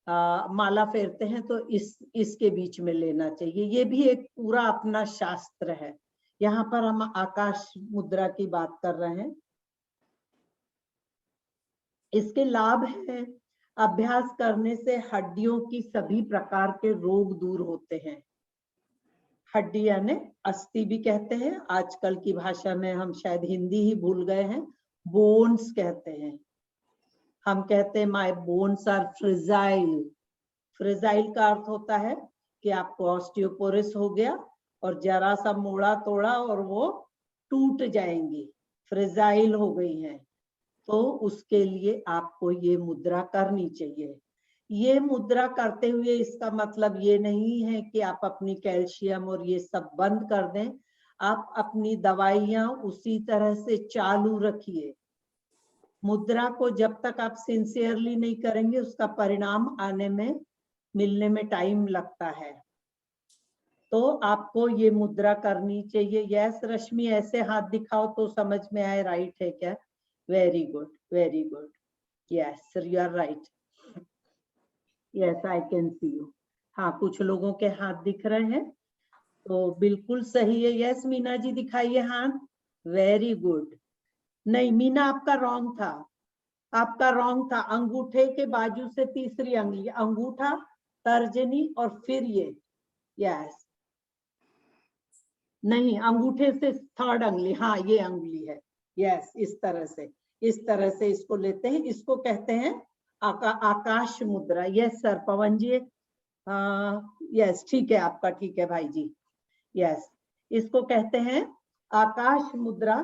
माला फेरते हैं तो इसके बीच में लेना चाहिए। ये भी एक पूरा अपना शास्त्र है। यहाँ पर हम आकाश मुद्रा की बात कर रहे हैं। इसके लाभ हैं, अभ्यास करने से हड्डियों की सभी प्रकार के रोग दूर होते हैं। हड्डी यानी अस्थि भी कहते हैं, आजकल की भाषा में हम शायद हिंदी ही भूल गए हैं, बोन्स कहते हैं। हम कहते हैं my bones are fragile. Fragile का अर्थ होता है कि आपको ऑस्टियोपोरोसिस हो गया और जरा सा मोड़ा तोड़ा और वो टूट जाएंगी, फ्रिजाइल हो गई हैं, तो उसके लिए आपको ये मुद्रा करनी चाहिए। ये मुद्रा करते हुए इसका मतलब ये नहीं है कि आप अपनी कैल्शियम और ये सब बंद कर दें। आप अपनी दवाइयां उसी तरह से चालू रखिए। मुद्रा को जब तक आप सिंसियरली नहीं करेंगे, उसका परिणाम आने में, मिलने में टाइम लगता है। तो आपको ये मुद्रा करनी चाहिए। यस रश्मि, ऐसे हाथ दिखाओ तो समझ में आए, राइट है क्या? Very good, very good. Yes you are right. Yes I can see you. हाँ, कुछ लोगों के हाथ दिख रहे हैं तो बिल्कुल सही है। यस मीना जी दिखाइए हाथ। Very good. नहीं मीना, आपका रॉन्ग था, आपका रॉन्ग था। अंगूठे के बाजू से तीसरी अंगुली, अंगूठा तर्जनी और फिर ये, यस नहीं, अंगूठे से थर्ड अंगुली, हाँ ये अंगुली है। यस, इस तरह से इसको लेते हैं, इसको कहते हैं आकाश मुद्रा। यस सर, पवन जी, यस ठीक है आपका, ठीक है भाई जी। यस, इसको कहते हैं आकाश मुद्रा।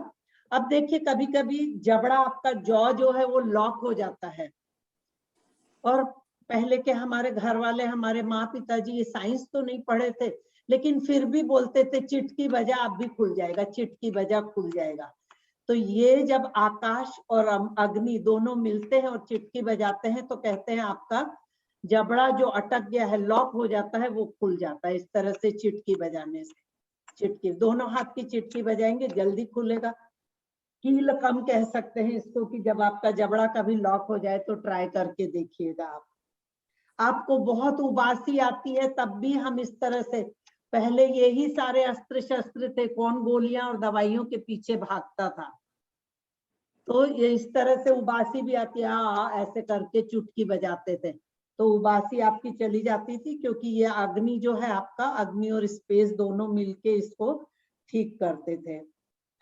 अब देखिए कभी कभी जबड़ा आपका जॉ जो है वो लॉक हो जाता है, और पहले के हमारे घर वाले, हमारे माँ पिताजी ये साइंस तो नहीं पढ़े थे, लेकिन फिर भी बोलते थे चिटकी बजा अब भी खुल जाएगा, चिटकी बजा खुल जाएगा। तो ये जब आकाश और अग्नि दोनों मिलते हैं और चिटकी बजाते हैं तो कहते हैं आपका जबड़ा जो अटक गया है, लॉक हो जाता है, वो खुल जाता है। इस तरह से चिटकी बजाने से, चिटकी दोनों हाथ की चिटकी बजाएंगे जल्दी खुलेगा। कील कम कह सकते हैं इसको, कि जब आपका जबड़ा कभी लॉक हो जाए तो ट्राई करके देखिएगा आप। आपको बहुत उबासी आती है तब भी हम इस तरह से, पहले यही सारे अस्त्र शस्त्र थे, कौन गोलियां और दवाइयों के पीछे भागता था। तो ये इस तरह से उबासी भी आती है, ऐसे करके चुटकी बजाते थे तो उबासी आपकी चली जाती थी, क्योंकि ये अग्नि जो है आपका, अग्नि और स्पेस दोनों मिलके इसको ठीक करते थे।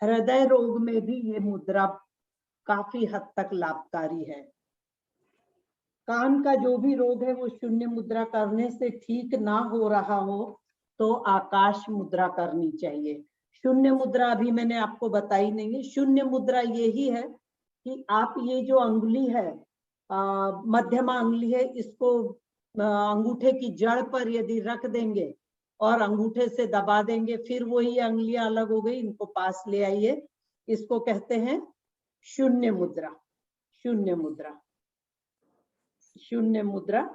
हृदय रोग में भी ये मुद्रा काफी हद तक लाभकारी है। कान का जो भी रोग है वो शून्य मुद्रा करने से ठीक ना हो रहा हो तो आकाश मुद्रा करनी चाहिए। शून्य मुद्रा अभी मैंने आपको बताई नहीं है। शून्य मुद्रा यही है कि आप ये जो अंगुली है, मध्यमा अंगुली है, इसको अंगूठे की जड़ पर यदि रख देंगे और अंगूठे से दबा देंगे, फिर वही अंगुलियां अलग हो गई, इनको पास ले आइए, इसको कहते हैं शून्य मुद्रा। शून्य मुद्रा, शून्य मुद्रा।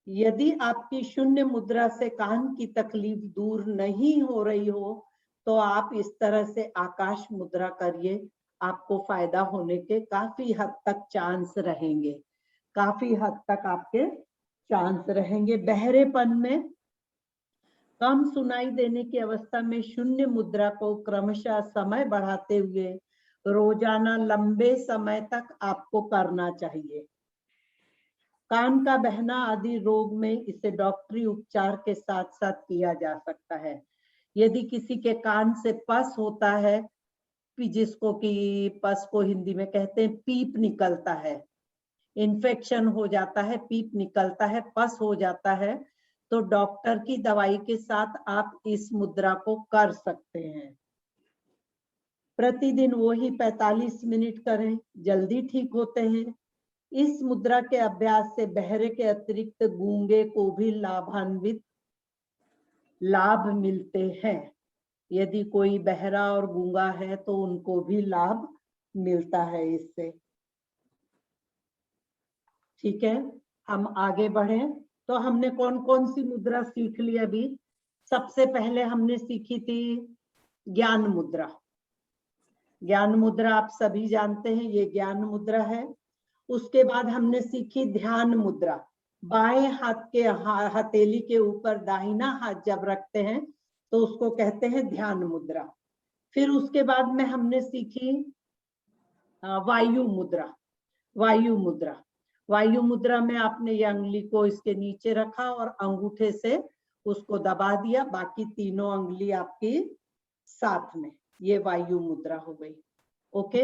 यदि आपकी शून्य मुद्रा से कान की तकलीफ दूर नहीं हो रही हो तो आप इस तरह से आकाश मुद्रा करिए, आपको फायदा होने के काफी हद तक चांस रहेंगे, काफी हद तक आपके चांस रहेंगे। बहरेपन में, कम सुनाई देने की अवस्था में शून्य मुद्रा को क्रमशः समय बढ़ाते हुए रोजाना लंबे समय तक आपको करना चाहिए। कान का बहना आदि रोग में इसे डॉक्टरी उपचार के साथ साथ किया जा सकता है। यदि किसी के कान से पस होता है, जिसको कि पस को हिंदी में कहते हैं पीप निकलता है, इन्फेक्शन हो जाता है, पीप निकलता है, पस हो जाता है, तो डॉक्टर की दवाई के साथ आप इस मुद्रा को कर सकते हैं। प्रतिदिन वही 45 मिनट करें, जल्दी ठीक होते हैं। इस मुद्रा के अभ्यास से बहरे के अतिरिक्त गूंगे को भी लाभ मिलते हैं। यदि कोई बहरा और गूंगा है तो उनको भी लाभ मिलता है इससे। ठीक है, हम आगे बढ़े। तो हमने कौन कौन सी मुद्रा सीख ली अभी? सबसे पहले हमने सीखी थी ज्ञान मुद्रा। ज्ञान मुद्रा आप सभी जानते हैं, ये ज्ञान मुद्रा है। उसके बाद हमने सीखी ध्यान मुद्रा। बाएं हाथ के हथेली के ऊपर दाहिना हाथ जब रखते हैं तो उसको कहते हैं ध्यान मुद्रा। फिर उसके बाद में हमने सीखी वायु मुद्रा। वायु मुद्रा, वायु मुद्रा में आपने ये अंगुली को इसके नीचे रखा और अंगूठे से उसको दबा दिया, बाकी तीनों अंगुली आपकी साथ में, ये वायु मुद्रा हो गई। ओके,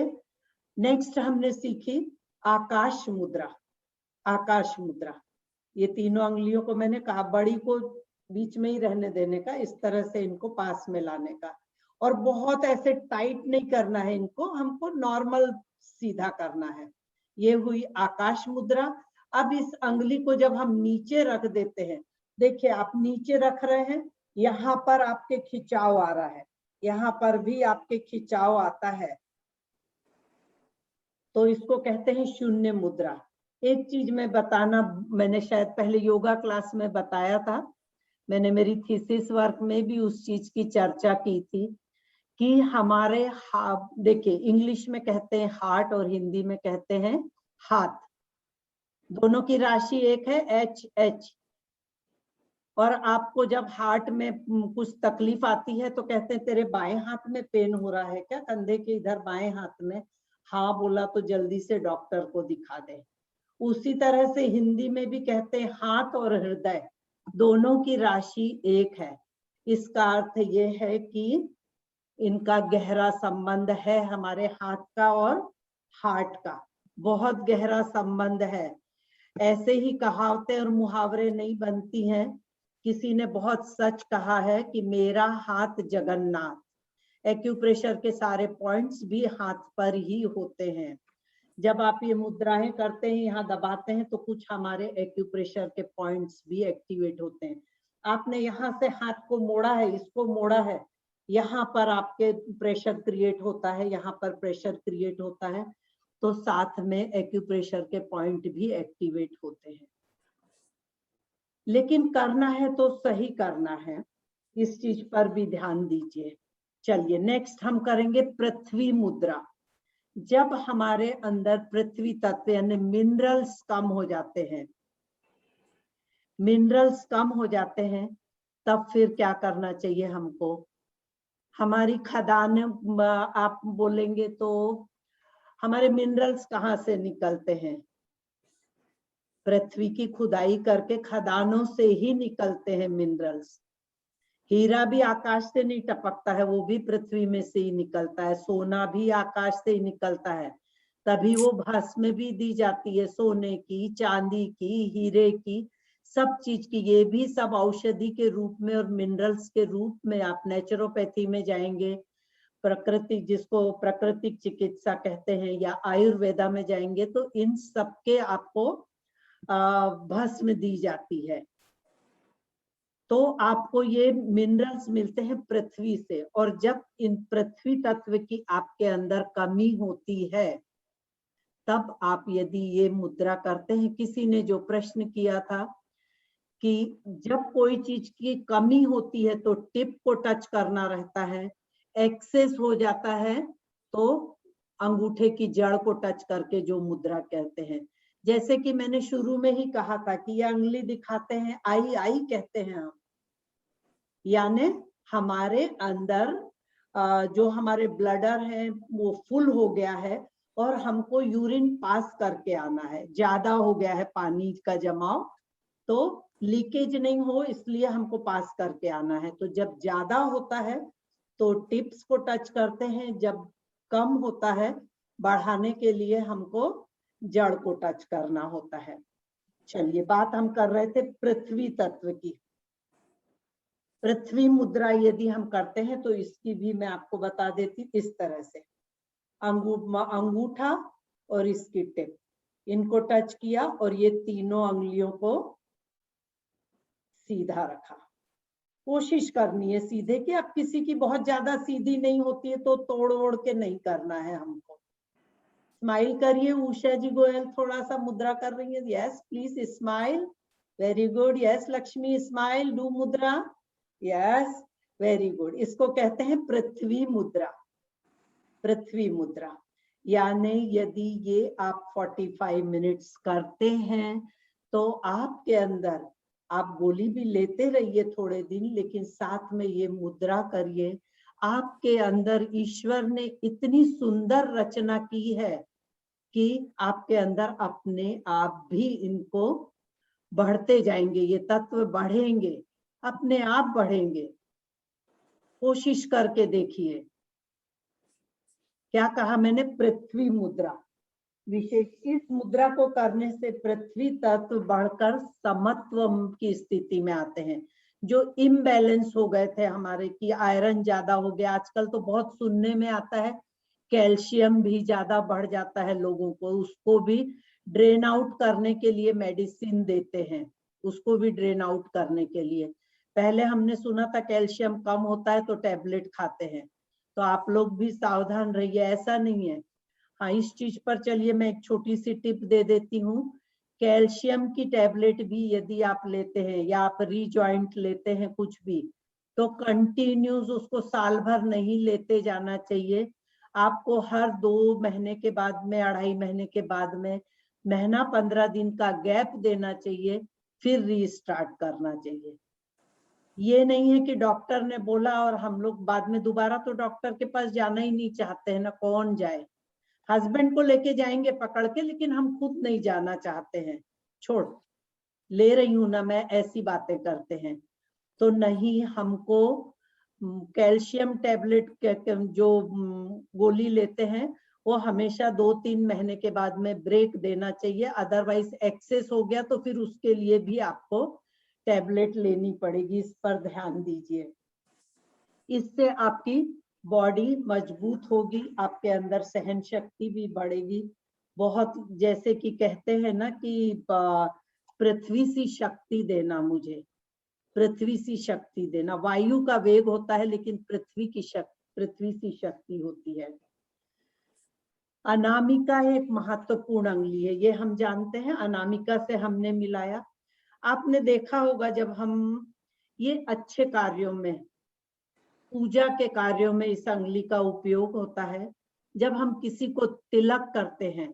नेक्स्ट हमने सीखी आकाश मुद्रा। आकाश मुद्रा, ये तीनों अंगुलियों को मैंने कहा बड़ी को बीच में ही रहने देने का, इस तरह से इनको पास में लाने का, और बहुत ऐसे टाइट नहीं करना है इनको, हमको नॉर्मल सीधा करना है। ये हुई आकाश मुद्रा। अब इस अंगुली को जब हम नीचे रख देते हैं, देखिए आप नीचे रख रहे हैं, यहाँ पर आपके खिंचाव आ रहा है, यहाँ पर भी आपके खिंचाव आता है, तो इसको कहते हैं शून्य मुद्रा। एक चीज मैं बताना, मैंने शायद पहले योगा क्लास में बताया था, मैंने मेरी थीसिस वर्क में भी उस चीज की चर्चा की थी कि हमारे देखिए इंग्लिश में कहते हैं हार्ट और हिंदी में कहते हैं हाथ, दोनों की राशि एक है HH। और आपको जब हार्ट में कुछ तकलीफ आती है तो कहते हैं तेरे बाएं हाथ में पेन हो रहा है क्या, कंधे के इधर बाएं हाथ में? हाँ बोला तो जल्दी से डॉक्टर को दिखा दे। उसी तरह से हिंदी में भी कहते हैं हाथ और हृदय दोनों की राशि एक है। इसका अर्थ ये है कि इनका गहरा संबंध है, हमारे हाथ का और हार्ट का बहुत गहरा संबंध है। ऐसे ही कहावतें और मुहावरे नहीं बनती हैं। किसी ने बहुत सच कहा है कि मेरा हाथ जगन्नाथ, एक्यूप्रेशर के सारे पॉइंट्स भी हाथ पर ही होते हैं। जब आप ये मुद्राएं करते हैं, यहाँ दबाते हैं, तो कुछ हमारे एक्यूप्रेशर के पॉइंट्स भी एक्टिवेट होते हैं। आपने यहाँ से हाथ को मोड़ा है, इसको मोड़ा है, यहाँ पर आपके प्रेशर क्रिएट होता है, यहाँ पर प्रेशर क्रिएट होता है, तो साथ में एक्यूप्रेशर के पॉइंट भी एक्टिवेट होते हैं। लेकिन करना है तो सही करना है, इस चीज पर भी ध्यान दीजिए। चलिए नेक्स्ट हम करेंगे पृथ्वी मुद्रा। जब हमारे अंदर पृथ्वी तत्व यानी मिनरल्स कम हो जाते हैं, मिनरल्स कम हो जाते हैं, तब फिर क्या करना चाहिए हमको? हमारी खदान, आप बोलेंगे तो हमारे मिनरल्स कहाँ से निकलते हैं? पृथ्वी की खुदाई करके खदानों से ही निकलते हैं मिनरल्स। हीरा भी आकाश से नहीं टपकता है, वो भी पृथ्वी में से ही निकलता है। सोना भी आकाश से ही निकलता है, तभी वो भस्म भी दी जाती है, सोने की, चांदी की, हीरे की, सब चीज की। ये भी सब औषधि के रूप में और मिनरल्स के रूप में। आप नेचुरोपैथी में जाएंगे, प्रकृति, जिसको प्राकृतिक चिकित्सा कहते हैं, या आयुर्वेदा में जाएंगे, तो इन सबके आपको भस्म दी जाती है। तो आपको ये मिनरल्स मिलते हैं पृथ्वी से। और जब इन पृथ्वी तत्व की आपके अंदर कमी होती है, तब आप यदि ये मुद्रा करते हैं, किसी ने जो प्रश्न किया था कि जब कोई चीज की कमी होती है तो टिप को टच करना रहता है, एक्सेस हो जाता है तो अंगूठे की जड़ को टच करके जो मुद्रा कहते हैं। जैसे कि मैंने शुरू में ही कहा था कि ये उंगली दिखाते हैं, आई आई कहते हैं हम, यानी हमारे अंदर जो हमारे ब्लडर है वो फुल हो गया है और हमको यूरिन पास करके आना है, ज्यादा हो गया है पानी का जमाव, तो लीकेज नहीं हो इसलिए हमको पास करके आना है। तो जब ज्यादा होता है तो टिप्स को टच करते हैं, जब कम होता है बढ़ाने के लिए हमको जड़ को टच करना होता है। चलिए, बात हम कर रहे थे पृथ्वी तत्व की। पृथ्वी मुद्रा यदि हम करते हैं तो इसकी भी मैं आपको बता देती, इस तरह से अंगूठा और इसकी टिप, इनको टच किया और ये तीनों अंगुलियों को सीधा रखा। कोशिश करनी है सीधे की। अब किसी की बहुत ज्यादा सीधी नहीं होती है तो तोड़ ओड़ के नहीं करना है हमको। स्माइल करिए, उषा जी गोयल थोड़ा सा मुद्रा कर रही है। Yes please smile, very good. Yes Lakshmi smile, do मुद्रा, यस वेरी गुड। इसको कहते हैं पृथ्वी मुद्रा। पृथ्वी मुद्रा यानी यदि ये आप 45 मिनट्स करते हैं तो आपके अंदर, आप गोली भी लेते रहिए थोड़े दिन, लेकिन साथ में ये मुद्रा करिए। आपके अंदर ईश्वर ने इतनी सुंदर रचना की है कि आपके अंदर अपने आप भी इनको बढ़ते जाएंगे, ये तत्व बढ़ेंगे, अपने आप बढ़ेंगे। कोशिश करके देखिए। क्या कहा मैंने? पृथ्वी मुद्रा विशेष। इस मुद्रा को करने से पृथ्वी तत्व बढ़कर समत्व की स्थिति में आते हैं। जो इम्बैलेंस हो गए थे हमारे, कि आयरन ज्यादा हो गया, आजकल तो बहुत सुनने में आता है कैल्शियम भी ज्यादा बढ़ जाता है लोगों को, उसको भी ड्रेन आउट करने के लिए मेडिसिन देते हैं, उसको भी ड्रेन आउट करने के लिए। पहले हमने सुना था कैल्शियम कम होता है तो टैबलेट खाते हैं, तो आप लोग भी सावधान रहिए, ऐसा नहीं है। हाँ, इस चीज पर चलिए मैं एक छोटी सी टिप दे देती हूँ। कैल्शियम की टैबलेट भी यदि आप लेते हैं या आप रीजॉइंट लेते हैं कुछ भी, तो कंटिन्यूस उसको साल भर नहीं लेते जाना चाहिए। आपको हर 2 महीने के बाद में, 2.5 महीने के बाद में, महीना 15 दिन का गैप देना चाहिए, फिर रीस्टार्ट करना चाहिए। ये नहीं है कि डॉक्टर ने बोला और हम लोग बाद में दोबारा तो डॉक्टर के पास जाना ही नहीं चाहते हैं ना, कौन जाए। हस्बैंड को लेके जाएंगे पकड़ के, लेकिन हम खुद नहीं जाना चाहते हैं, छोड़ ले रही हूं ना मैं, ऐसी बातें करते हैं। तो नहीं, हमको कैल्शियम टैबलेट जो गोली लेते हैं वो हमेशा 2-3 महीने के बाद में ब्रेक देना चाहिए। अदरवाइज एक्सेस हो गया तो फिर उसके लिए भी आपको टैबलेट लेनी पड़ेगी, इस पर ध्यान दीजिए। इससे आपकी बॉडी मजबूत होगी, आपके अंदर सहन शक्ति भी बढ़ेगी बहुत। जैसे कि कहते हैं ना कि पृथ्वी सी शक्ति देना मुझे, पृथ्वी सी शक्ति देना। वायु का वेग होता है लेकिन पृथ्वी सी शक्ति होती है। अनामिका एक महत्वपूर्ण अंगुली है, ये हम जानते हैं। अनामिका से हमने मिलाया। आपने देखा होगा जब हम ये अच्छे कार्यों में, पूजा के कार्यों में इस अंगुली का उपयोग होता है। जब हम किसी को तिलक करते हैं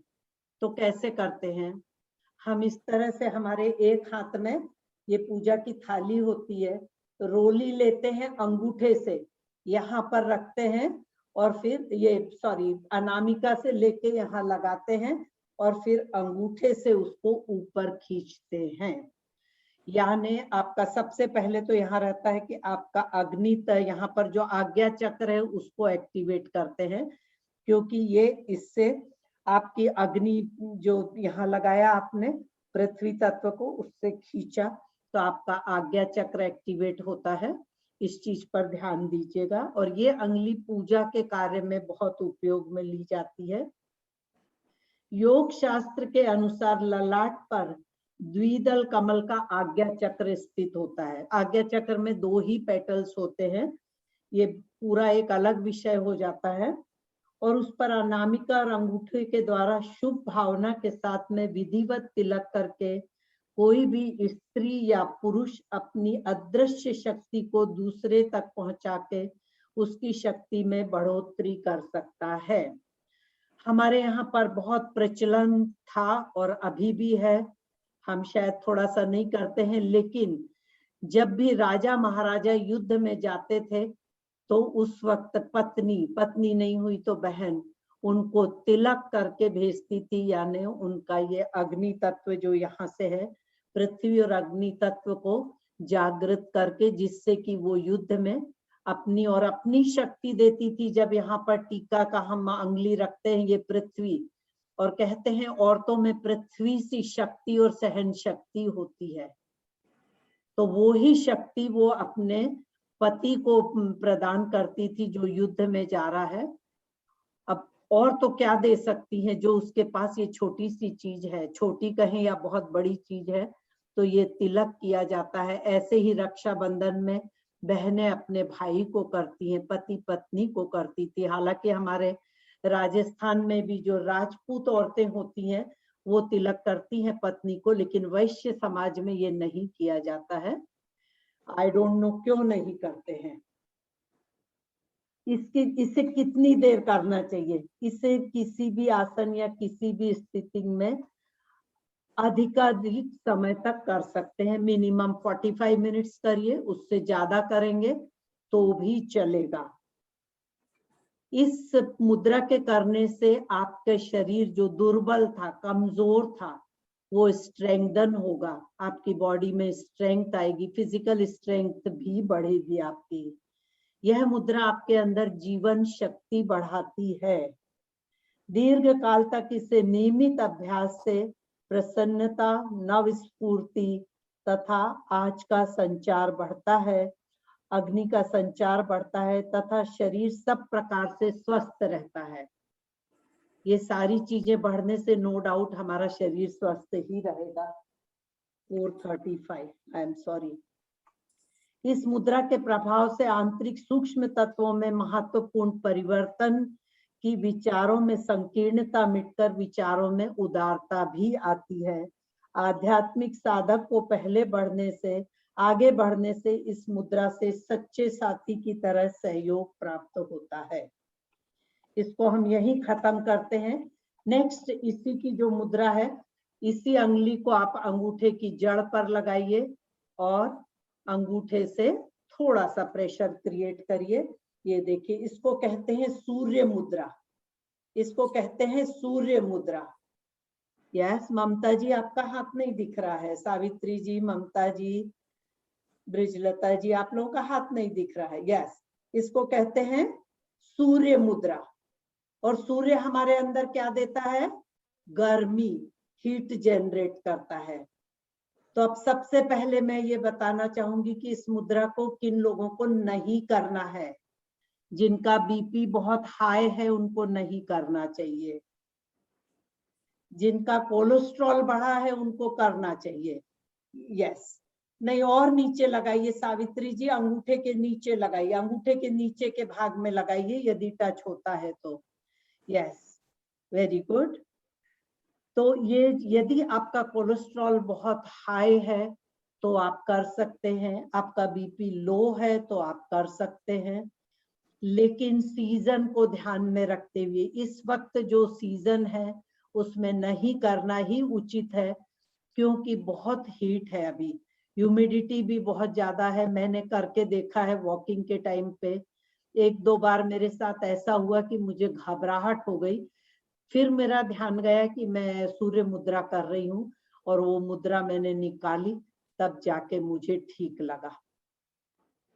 तो कैसे करते हैं? हम इस तरह से, हमारे एक हाथ में ये पूजा की थाली होती है, रोली लेते हैं अंगूठे से, यहाँ पर रखते हैं और फिर अनामिका से लेके यहाँ लगाते हैं और फिर अंगूठे से उसको ऊपर खींचते हैं। यानी आपका सबसे पहले तो यहाँ रहता है कि आपका अग्नि तय, यहाँ पर जो आज्ञा चक्र है उसको एक्टिवेट करते हैं, क्योंकि ये इससे आपकी अग्नि जो यहाँ लगाया आपने पृथ्वी तत्व को, उससे खींचा तो आपका आज्ञा चक्र एक्टिवेट होता है। इस चीज पर ध्यान दीजिएगा। और ये अंगुली पूजा के कार्य में बहुत उपयोग में ली जाती है। योग शास्त्र के अनुसार ललाट पर द्विदल कमल का आज्ञा चक्र स्थित होता है। आज्ञा चक्र में 2 ही पेटल्स होते हैं, ये पूरा एक अलग विषय हो जाता है। और उस पर अनामिका और अंगूठे के द्वारा शुभ भावना के साथ में विधिवत तिलक करके कोई भी स्त्री या पुरुष अपनी अदृश्य शक्ति को दूसरे तक पहुंचा के उसकी शक्ति में बढ़ोतरी कर सकता है। हमारे यहाँ पर बहुत प्रचलन था और अभी भी है, हम शायद थोड़ा सा नहीं करते हैं, लेकिन जब भी राजा महाराजा युद्ध में जाते थे तो उस वक्त पत्नी नहीं हुई तो बहन, उनको तिलक करके भेजती थी। यानी उनका ये अग्नि तत्व जो यहाँ से है, पृथ्वी और अग्नि तत्व को जागृत करके, जिससे कि वो युद्ध में अपनी शक्ति देती थी। जब यहाँ पर टीका का हम अंगुली रखते हैं, ये पृथ्वी, और कहते हैं औरतों में पृथ्वी सी शक्ति और सहन शक्ति होती है, तो वो ही शक्ति वो अपने पति को प्रदान करती थी जो युद्ध में जा रहा है। अब और तो क्या दे सकती है जो उसके पास ये छोटी सी चीज है, छोटी कहें या बहुत बड़ी चीज है, तो ये तिलक किया जाता है। ऐसे ही रक्षाबंधन में बहनें अपने भाई को करती हैं, पति पत्नी को करती थी। हालांकि हमारे राजस्थान में भी जो राजपूत औरतें होती हैं वो तिलक करती हैं पत्नी को, लेकिन वैश्य समाज में ये नहीं किया जाता है। आई डोंट नो क्यों नहीं करते हैं। इसे कितनी देर करना चाहिए? इसे किसी भी आसन या किसी भी स्थिति में अधिकाधिक समय तक कर सकते हैं। मिनिमम 45 मिनट्स करिए, उससे ज्यादा करेंगे तो भी चलेगा। इस मुद्रा के करने से आपके शरीर जो दुर्बल था, कमजोर था, वो स्ट्रेंथन होगा, आपकी बॉडी में स्ट्रेंथ आएगी, फिजिकल स्ट्रेंथ भी बढ़ेगी आपकी। यह मुद्रा आपके अंदर जीवन शक्ति बढ़ाती है। दीर्घ काल तक इसे नियमित अभ्यास से प्रसन्नता, नवस्फूर्ति तथा आज का संचार बढ़ता है, अग्नि का संचार बढ़ता है तथा शरीर सब प्रकार से स्वस्थ रहता है। ये सारी चीजें बढ़ने से नो डाउट हमारा शरीर स्वस्थ ही रहेगा। 435, आई एम सॉरी। इस मुद्रा के प्रभाव से आंतरिक सूक्ष्म तत्वों में महत्वपूर्ण परिवर्तन की, विचारों में संकीर्णता मिटकर विचारों में उदारता भी आती है। आध्यात्मिक साधक को आगे बढ़ने से इस मुद्रा से सच्चे साथी की तरह सहयोग प्राप्त होता है। इसको हम यही खत्म करते हैं। नेक्स्ट, इसी की जो मुद्रा है, इसी अंगुली को आप अंगूठे की जड़ पर लगाइए और अंगूठे से थोड़ा सा प्रेशर क्रिएट करिए। ये देखिए, इसको कहते हैं सूर्य मुद्रा, इसको कहते हैं सूर्य मुद्रा। यस, ममता जी आपका हाथ नहीं दिख रहा है, सावित्री जी, ममता जी, ब्रिजलता जी, आप लोगों का हाथ नहीं दिख रहा है। यस, इसको कहते हैं सूर्य मुद्रा। और सूर्य हमारे अंदर क्या देता है? गर्मी, हीट जनरेट करता है। तो अब सबसे पहले मैं ये बताना चाहूंगी कि इस मुद्रा को किन लोगों को नहीं करना है। जिनका बीपी बहुत हाई है उनको नहीं करना चाहिए, जिनका कोलेस्ट्रॉल बढ़ा है उनको करना चाहिए। यस, नहीं और नीचे लगाइए सावित्री जी, अंगूठे के नीचे लगाइए, अंगूठे के नीचे के भाग में लगाइए यदि टच होता है तो। Yes, very good. तो ये यदि आपका कोलेस्ट्रॉल बहुत हाई है तो आप कर सकते हैं, आपका बीपी लो है तो आप कर सकते हैं, लेकिन सीजन को ध्यान में रखते हुए, इस वक्त जो सीजन है उसमें नहीं करना ही उचित है, क्योंकि बहुत हीट है अभी, ह्यूमिडिटी भी बहुत ज्यादा है। मैंने करके देखा है वॉकिंग के टाइम पे, एक दो बार मेरे साथ ऐसा हुआ कि मुझे घबराहट हो गई, फिर मेरा ध्यान गया कि मैं सूर्य मुद्रा कर रही हूँ और वो मुद्रा मैंने निकाली, तब जाके मुझे ठीक लगा।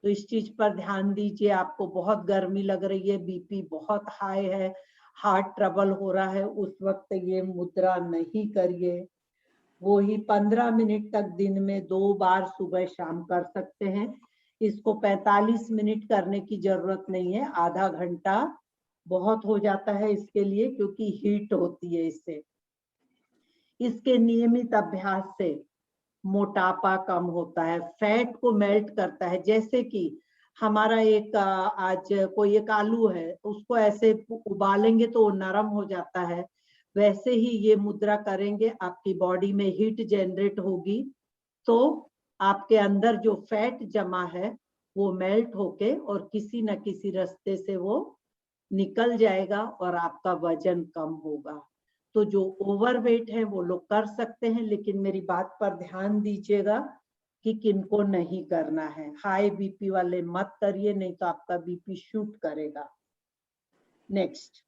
तो इस चीज पर ध्यान दीजिए। आपको बहुत गर्मी लग रही है, बीपी बहुत हाई है, हार्ट ट्रबल हो रहा है, उस वक्त ये मुद्रा नहीं करिए। वो ही 15 मिनट तक दिन में 2 बार सुबह शाम कर सकते हैं। इसको 45 मिनट करने की जरूरत नहीं है, आधा घंटा बहुत हो जाता है इसके लिए, क्योंकि हीट होती है इससे। इसके नियमित अभ्यास से मोटापा कम होता है, फैट को मेल्ट करता है। जैसे कि हमारा एक आज कोई एक आलू है, उसको ऐसे उबालेंगे तो वो नरम हो जाता है, वैसे ही ये मुद्रा करेंगे आपकी बॉडी में हीट जनरेट होगी, तो आपके अंदर जो फैट जमा है वो मेल्ट होके और किसी न किसी रास्ते से वो निकल जाएगा और आपका वजन कम होगा। तो जो ओवरवेट है वो लोग कर सकते हैं, लेकिन मेरी बात पर ध्यान दीजिएगा कि किनको नहीं करना है। हाई बीपी वाले मत करिए, नहीं तो आपका बीपी शूट करेगा। नेक्स्ट,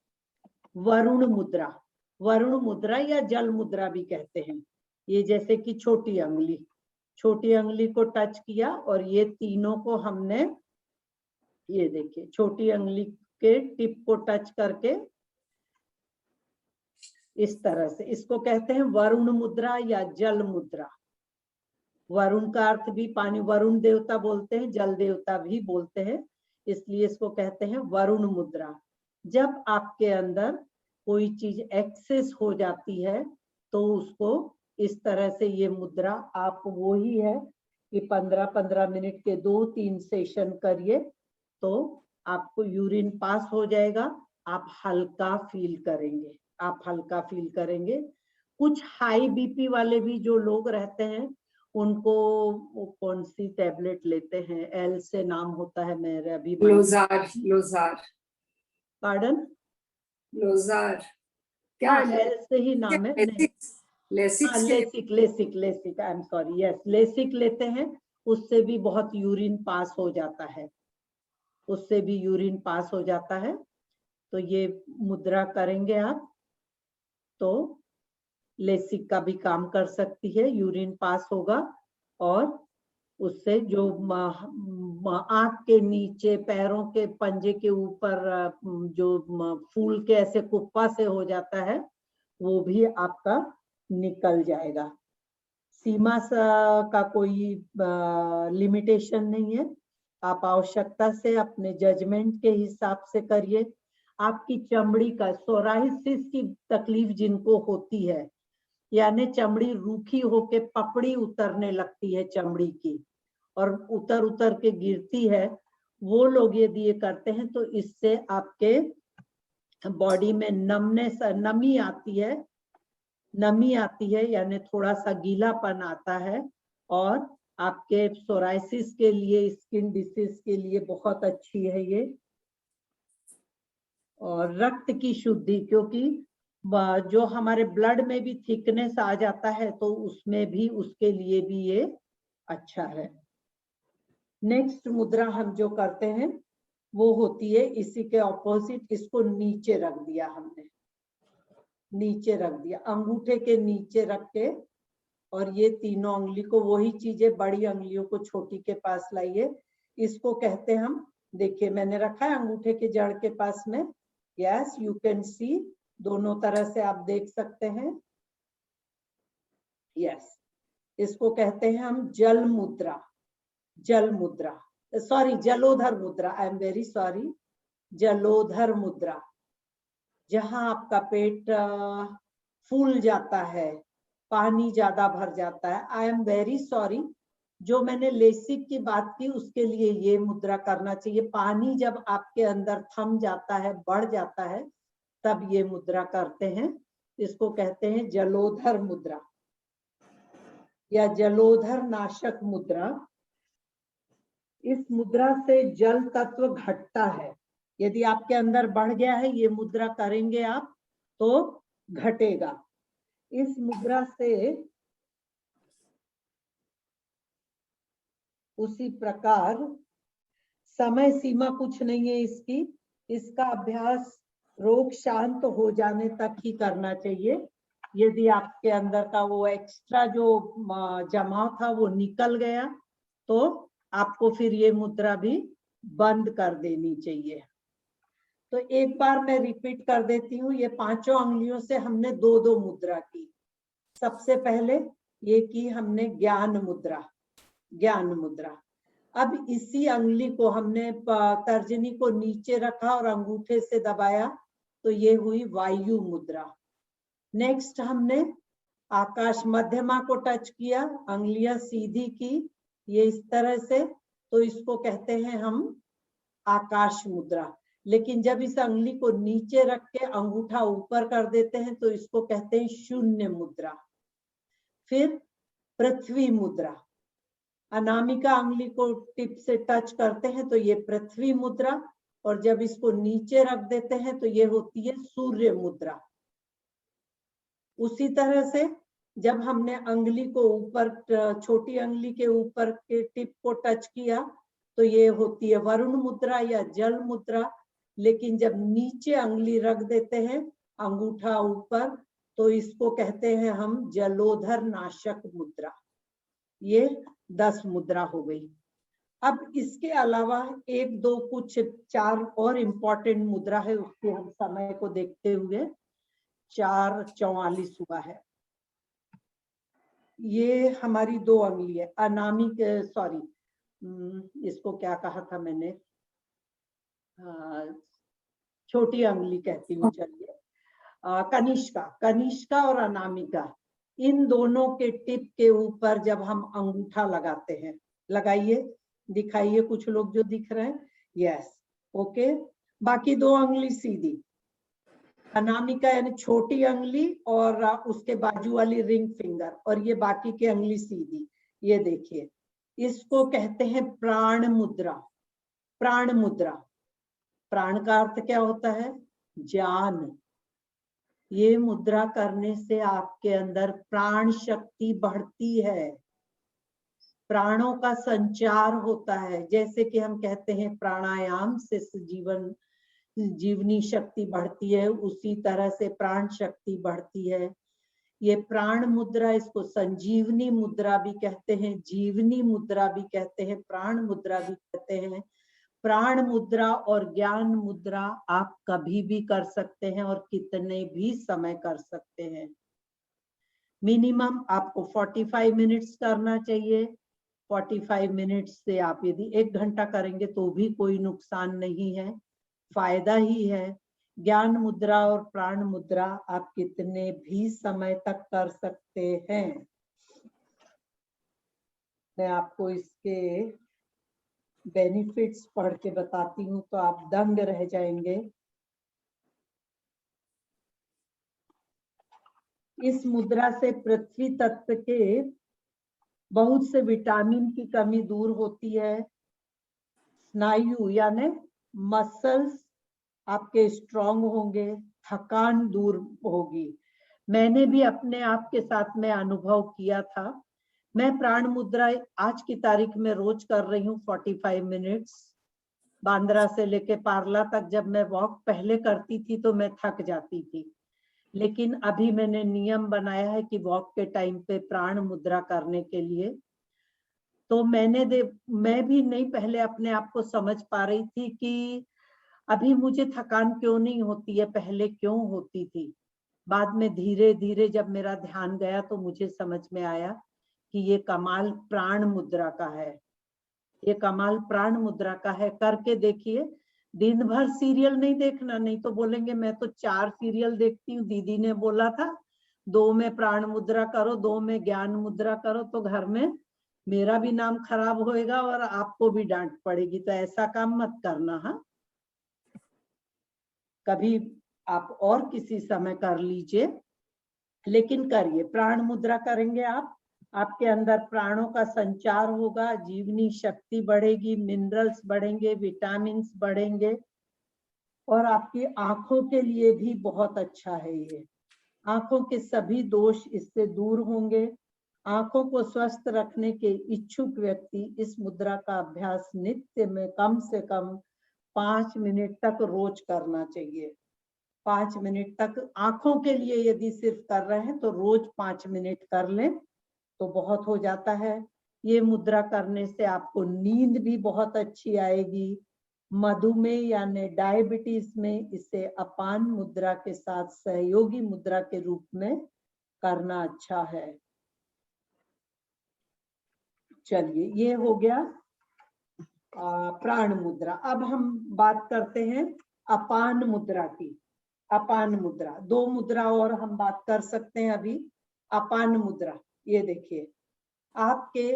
वरुण मुद्रा। वरुण मुद्रा या जल मुद्रा भी कहते हैं। ये जैसे कि छोटी अंगुली को टच किया और ये तीनों को हमने, ये देखिए छोटी अंगुली के टिप को टच करके इस तरह से, इसको कहते हैं वरुण मुद्रा या जल मुद्रा। वरुण का अर्थ भी पानी, वरुण देवता बोलते हैं, जल देवता भी बोलते हैं, इसलिए इसको कहते हैं वरुण मुद्रा। जब आपके अंदर कोई चीज एक्सेस हो जाती है तो उसको इस तरह से, ये मुद्रा आप वो ही है कि 15-15 मिनट के 2-3 सेशन करिए तो आपको यूरिन पास हो जाएगा, आप हल्का फील करेंगे। कुछ हाई बीपी वाले भी जो लोग रहते हैं उनको कौन सी टैबलेट लेते हैं, एल से नाम होता है मेरे अभी, लोजार पार्डन, लोजार क्या हाँ एल से ही नाम है। LASIK, I am sorry, yes LASIK लेते हैं, उससे भी बहुत यूरिन पास हो जाता है, तो ये मुद्रा करेंगे आप तो लेसिक का भी काम कर सकती है, यूरिन पास होगा और उससे जो आंख के नीचे, पैरों के पंजे के ऊपर जो फूल के ऐसे कुप्पा से हो जाता है वो भी आपका निकल जाएगा। सीमा का कोई लिमिटेशन नहीं है, आप आवश्यकता से अपने जजमेंट के हिसाब से करिए। आपकी चमड़ी का सोराइसिस की तकलीफ जिनको होती है, यानी चमड़ी रूखी होके पपड़ी उतरने लगती है चमड़ी की और उतर के गिरती है, वो लोग यदि ये करते हैं तो इससे आपके बॉडी में नमी आती है, यानी थोड़ा सा गीलापन आता है, और आपके सोराइसिस के लिए, स्किन डिसीज के लिए बहुत अच्छी है ये। और रक्त की शुद्धि, क्योंकि जो हमारे ब्लड में भी थिकनेस आ जाता है तो उसमें भी, उसके लिए भी ये अच्छा है। नेक्स्ट मुद्रा हम जो करते हैं वो होती है इसी के ऑपोजिट, इसको नीचे रख दिया हमने, अंगूठे के नीचे रख के, और ये तीनों उंगली को, वही चीजें बड़ी उंगलियों को छोटी के पास लाइए, इसको कहते हैं हम, देखिए मैंने रखा है अंगूठे के जड़ के पास में, यस यू कैन सी, दोनों तरह से आप देख सकते हैं, यस इसको कहते हैं हम जल मुद्रा, सॉरी जलोधर मुद्रा, आई एम वेरी सॉरी, जलोधर मुद्रा, जहां आपका पेट फूल जाता है, पानी ज्यादा भर जाता है। आई एम वेरी सॉरी, जो मैंने लेसिक की बात की उसके लिए ये मुद्रा करना चाहिए। पानी जब आपके अंदर थम जाता है, बढ़ जाता है, तब ये मुद्रा करते हैं। इसको कहते हैं जलोधर मुद्रा या जलोधर नाशक मुद्रा। इस मुद्रा से जल तत्व घटता है। यदि आपके अंदर बढ़ गया है, ये मुद्रा करेंगे आप तो घटेगा। इस मुद्रा से उसी प्रकार समय सीमा कुछ नहीं है इसकी, इसका अभ्यास रोग शांत हो जाने तक ही करना चाहिए। यदि आपके अंदर का वो एक्स्ट्रा जो जमाव था वो निकल गया तो आपको फिर ये मुद्रा भी बंद कर देनी चाहिए। तो एक बार मैं रिपीट कर देती हूँ, ये पांचों अंगुलियों से हमने दो दो मुद्रा की। सबसे पहले ये की हमने ज्ञान मुद्रा, ज्ञान मुद्रा। अब इसी अंगुली को हमने तर्जनी को नीचे रखा और अंगूठे से दबाया तो ये हुई वायु मुद्रा। नेक्स्ट हमने आकाश मध्यमा को टच किया, अंगुलियां सीधी की, ये इस तरह से, तो इसको कहते हैं हम आकाश मुद्रा। लेकिन जब इस अंगुली को नीचे रख के अंगूठा ऊपर कर देते हैं तो इसको कहते हैं शून्य मुद्रा। फिर पृथ्वी मुद्रा, अनामिका अंगुली को टिप से टच करते हैं तो ये पृथ्वी मुद्रा, और जब इसको नीचे रख देते हैं तो ये होती है सूर्य मुद्रा। उसी तरह से जब हमने अंगुली को ऊपर, छोटी अंगुली के ऊपर के टिप को टच किया तो ये होती है वरुण मुद्रा या जल मुद्रा। लेकिन जब नीचे अंगुली रख देते हैं, अंगूठा ऊपर, तो इसको कहते हैं हम जलोधर नाशक मुद्रा। ये 10 मुद्रा हो गई। अब इसके अलावा एक दो कुछ 4 और इम्पोर्टेंट मुद्रा है, उसके हम समय को देखते हुए 4:44 हुआ है। ये हमारी 2 अंगुली है, अनामिक, सॉरी इसको क्या कहा था मैंने, छोटी अंगुली कहती हूँ, चलिए कनिष्का, कनिष्का और अनामिका, इन दोनों के टिप के ऊपर जब हम अंगूठा लगाते हैं, लगाइए, दिखाइए, कुछ लोग जो दिख रहे हैं, यस, ओके। बाकी 2 अंगुली सीधी, अनामिका यानी छोटी अंगुली और उसके बाजू वाली रिंग फिंगर, और ये बाकी के अंगुली सीधी। ये देखिए, इसको कहते हैं प्राण मुद्रा। प्राण मुद्रा, प्राण का अर्थ क्या होता है? जान। ये मुद्रा करने से आपके अंदर प्राण शक्ति बढ़ती है, प्राणों का संचार होता है। जैसे कि हम कहते हैं प्राणायाम से जीवनी शक्ति बढ़ती है, उसी तरह से प्राण शक्ति बढ़ती है। ये प्राण मुद्रा, इसको संजीवनी मुद्रा भी कहते हैं, जीवनी मुद्रा भी कहते हैं, प्राण मुद्रा भी कहते हैं। प्राण मुद्रा और ज्ञान मुद्रा आप कभी भी कर सकते हैं और कितने भी समय कर सकते हैं। मिनिमम आपको 45 मिनट्स करना चाहिए। 45 मिनट्स से आप यदि 1 घंटा करेंगे तो भी कोई नुकसान नहीं है, फायदा ही है। ज्ञान मुद्रा और प्राण मुद्रा आप कितने भी समय तक कर सकते हैं। मैं आपको इसके बेनिफिट्स पढ़ के बताती हूँ तो आप दंग रह जाएंगे। इस मुद्रा से पृथ्वी तत्व के बहुत से विटामिन की कमी दूर होती है। स्नायु यानी मसल्स आपके स्ट्रांग होंगे, थकान दूर होगी। मैंने भी अपने आप के साथ में अनुभव किया था। मैं प्राण मुद्रा आज की तारीख में रोज कर रही हूँ 45 मिनट्स। बांद्रा से लेके पार्ला तक जब मैं वॉक पहले करती थी तो मैं थक जाती थी, लेकिन अभी मैंने नियम बनाया है कि वॉक के टाइम पे प्राण मुद्रा करने के लिए। तो मैं भी नहीं पहले अपने आप को समझ पा रही थी कि अभी मुझे थकान क्यों नहीं होती है, पहले क्यों होती थी। बाद में धीरे धीरे जब मेरा ध्यान गया तो मुझे समझ में आया कि ये कमाल प्राण मुद्रा का है, ये कमाल प्राण मुद्रा का है। करके देखिए, दिन भर सीरियल नहीं देखना, नहीं तो बोलेंगे मैं तो 4 सीरियल देखती हूँ, दीदी ने बोला था 2 में प्राण मुद्रा करो, 2 में ज्ञान मुद्रा करो, तो घर में मेरा भी नाम खराब होएगा और आपको भी डांट पड़ेगी। तो ऐसा काम मत करना। हाँ, कभी आप और किसी समय कर लीजिए, लेकिन करिए। प्राण मुद्रा करेंगे आप, आपके अंदर प्राणों का संचार होगा, जीवनी शक्ति बढ़ेगी, मिनरल्स बढ़ेंगे, विटामिन्स बढ़ेंगे, और आपकी आंखों के लिए भी बहुत अच्छा है ये। आंखों के सभी दोष इससे दूर होंगे। आंखों को स्वस्थ रखने के इच्छुक व्यक्ति इस मुद्रा का अभ्यास नित्य में कम से कम 5 मिनट तक रोज करना चाहिए। 5 मिनट तक आंखों के लिए यदि सिर्फ कर रहे हैं तो रोज 5 मिनट कर लें तो बहुत हो जाता है। ये मुद्रा करने से आपको नींद भी बहुत अच्छी आएगी। मधुमेह यानी डायबिटीज में इसे अपान मुद्रा के साथ सहयोगी मुद्रा के रूप में करना अच्छा है। चलिए, ये हो गया प्राण मुद्रा। अब हम बात करते हैं अपान मुद्रा की। अपान मुद्रा, 2 मुद्रा और हम बात कर सकते हैं अभी। अपान मुद्रा, ये देखिए, आपके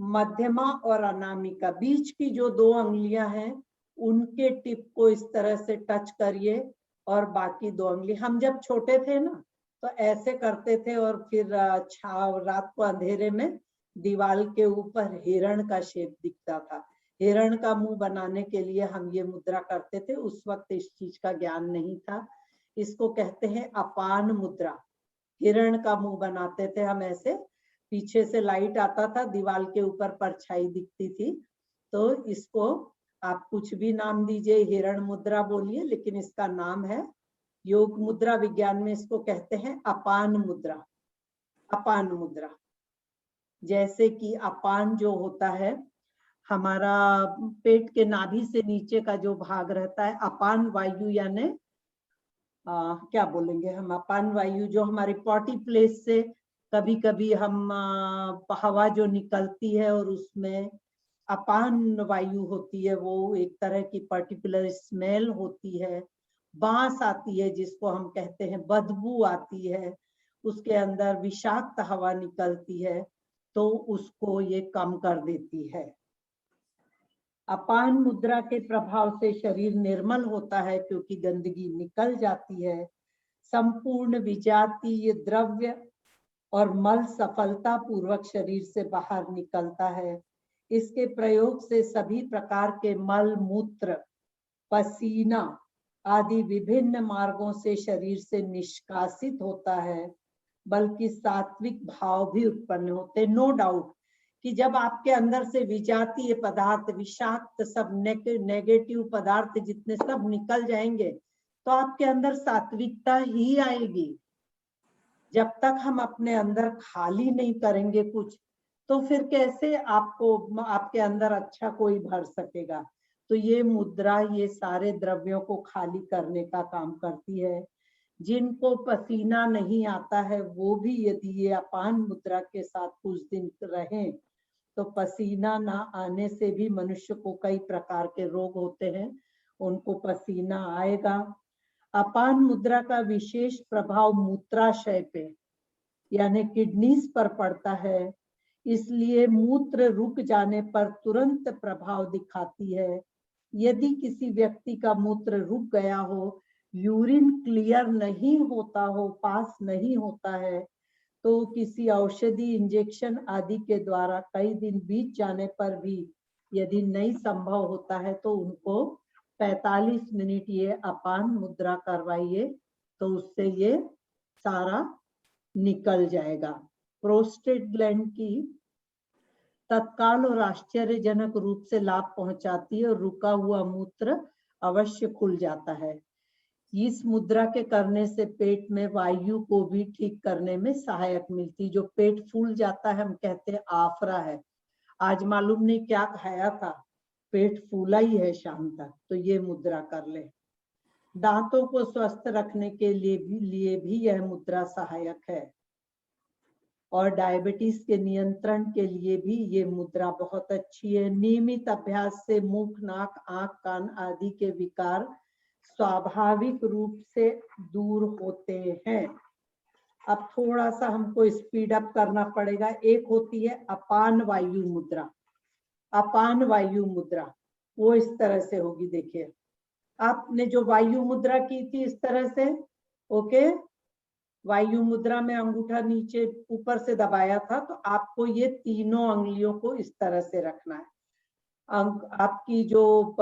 मध्यमा और अनामिका बीच की जो 2 अंगुलियां हैं उनके टिप को इस तरह से टच करिए, और बाकी 2 अंगुली, हम जब छोटे थे ना तो ऐसे करते थे, और फिर रात को अंधेरे में दीवार के ऊपर हिरण का शेप दिखता था। हिरण का मुंह बनाने के लिए हम ये मुद्रा करते थे। उस वक्त इस चीज का ज्ञान नहीं था। इसको कहते हैं अपान मुद्रा। हिरण का मुंह बनाते थे हम ऐसे, पीछे से लाइट आता था, दीवार के ऊपर परछाई दिखती थी। तो इसको आप कुछ भी नाम दीजिए, हिरण मुद्रा बोलिए, लेकिन इसका नाम है, योग मुद्रा विज्ञान में इसको कहते हैं अपान मुद्रा। अपान मुद्रा, जैसे कि अपान जो होता है हमारा पेट के नाभि से नीचे का जो भाग रहता है, अपान वायु यानी क्या बोलेंगे हम, अपान वायु जो हमारे पॉटी प्लेस से कभी कभी हम हवा जो निकलती है और उसमें अपान वायु होती है, वो एक तरह की पर्टिकुलर स्मेल होती है, बांस आती है जिसको हम कहते हैं, बदबू आती है, उसके अंदर विषाक्त हवा निकलती है, तो उसको ये कम कर देती है। अपान मुद्रा के प्रभाव से शरीर निर्मल होता है क्योंकि गंदगी निकल जाती है। संपूर्ण विजातीय द्रव्य और मल सफलता पूर्वक शरीर से बाहर निकलता है। इसके प्रयोग से सभी प्रकार के मल, मूत्र, पसीना आदि विभिन्न मार्गों से शरीर से निष्कासित होता है, बल्कि सात्विक भाव भी उत्पन्न होते। नो डाउट कि जब आपके अंदर से विजातीय पदार्थ, विषाक्त सब नेगेटिव पदार्थ जितने सब निकल जाएंगे तो आपके अंदर सात्विकता ही आएगी। जब तक हम अपने अंदर खाली नहीं करेंगे कुछ, तो फिर कैसे आपको आपके अंदर अच्छा कोई भर सकेगा। तो ये मुद्रा ये सारे द्रव्यों को खाली करने का काम करती है। जिनको पसीना नहीं आता है वो भी यदि ये अपान मुद्रा के साथ कुछ दिन रहें तो पसीना ना आने से भी मनुष्य को कई प्रकार के रोग होते हैं, उनको पसीना आएगा। अपान मुद्रा का विशेष प्रभाव मूत्राशय पे यानी किडनीज पर पड़ता है, इसलिए मूत्र रुक जाने पर तुरंत प्रभाव दिखाती है। यदि किसी व्यक्ति का मूत्र रुक गया हो, यूरिन क्लियर नहीं होता हो, पास नहीं होता है, तो किसी औषधि, इंजेक्शन आदि के द्वारा कई दिन बीत जाने पर भी यदि नहीं संभव होता है तो उनको 45 मिनट ये अपान मुद्रा करवाइए, तो उससे ये सारा निकल जाएगा। प्रोस्टेट ग्लैंड की तत्काल और आश्चर्यजनक रूप से लाभ पहुंचाती है और रुका हुआ मूत्र अवश्य खुल जाता है। इस मुद्रा के करने से पेट में वायु को भी ठीक करने में सहायक मिलती। जो पेट फूल जाता है हम कहते हैं आफरा है, आज मालूम नहीं क्या खाया था, पेट फूला ही है शाम तक, तो ये मुद्रा कर ले। दांतों को स्वस्थ रखने के लिए भी यह मुद्रा सहायक है। और डायबिटीज के नियंत्रण के लिए भी ये मुद्रा बहुत अच्छी है। नियमित अभ्यास से मुख, नाक, आंख, कान आदि के विकार स्वाभाविक रूप से दूर होते हैं। अब थोड़ा सा हमको स्पीड अप करना पड़ेगा। एक होती है अपान वायु मुद्रा। अपान वायु मुद्रा वो इस तरह से होगी। देखिए, आपने जो वायु मुद्रा की थी इस तरह से, ओके, वायु मुद्रा में अंगूठा नीचे ऊपर से दबाया था, तो आपको ये तीनों अंगुलियों को इस तरह से रखना है। आपकी जो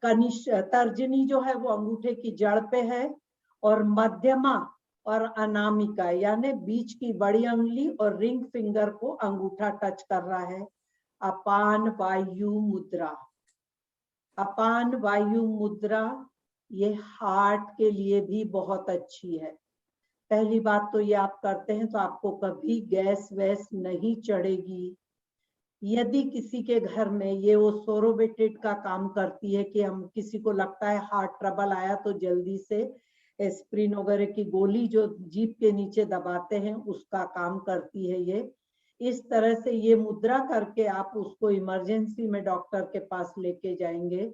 तर्जनी जो है वो अंगूठे की जड़ पे है, और मध्यमा और अनामिका यानी बीच की बड़ी अंगुली और रिंग फिंगर को अंगूठा टच कर रहा है। अपान वायु मुद्रा। अपान वायु मुद्रा ये हार्ट के लिए भी बहुत अच्छी है। पहली बात तो ये आप करते हैं तो आपको कभी गैस वैस नहीं चढ़ेगी। यदि किसी के घर में ये वो सोरोबेटेड का काम करती है कि हम किसी को लगता है हार्ट ट्रबल आया तो जल्दी से एस्प्रिन वगैरह की गोली जो जीभ के नीचे दबाते हैं उसका काम करती है ये। इस तरह से ये मुद्रा करके आप उसको इमरजेंसी में डॉक्टर के पास लेके जाएंगे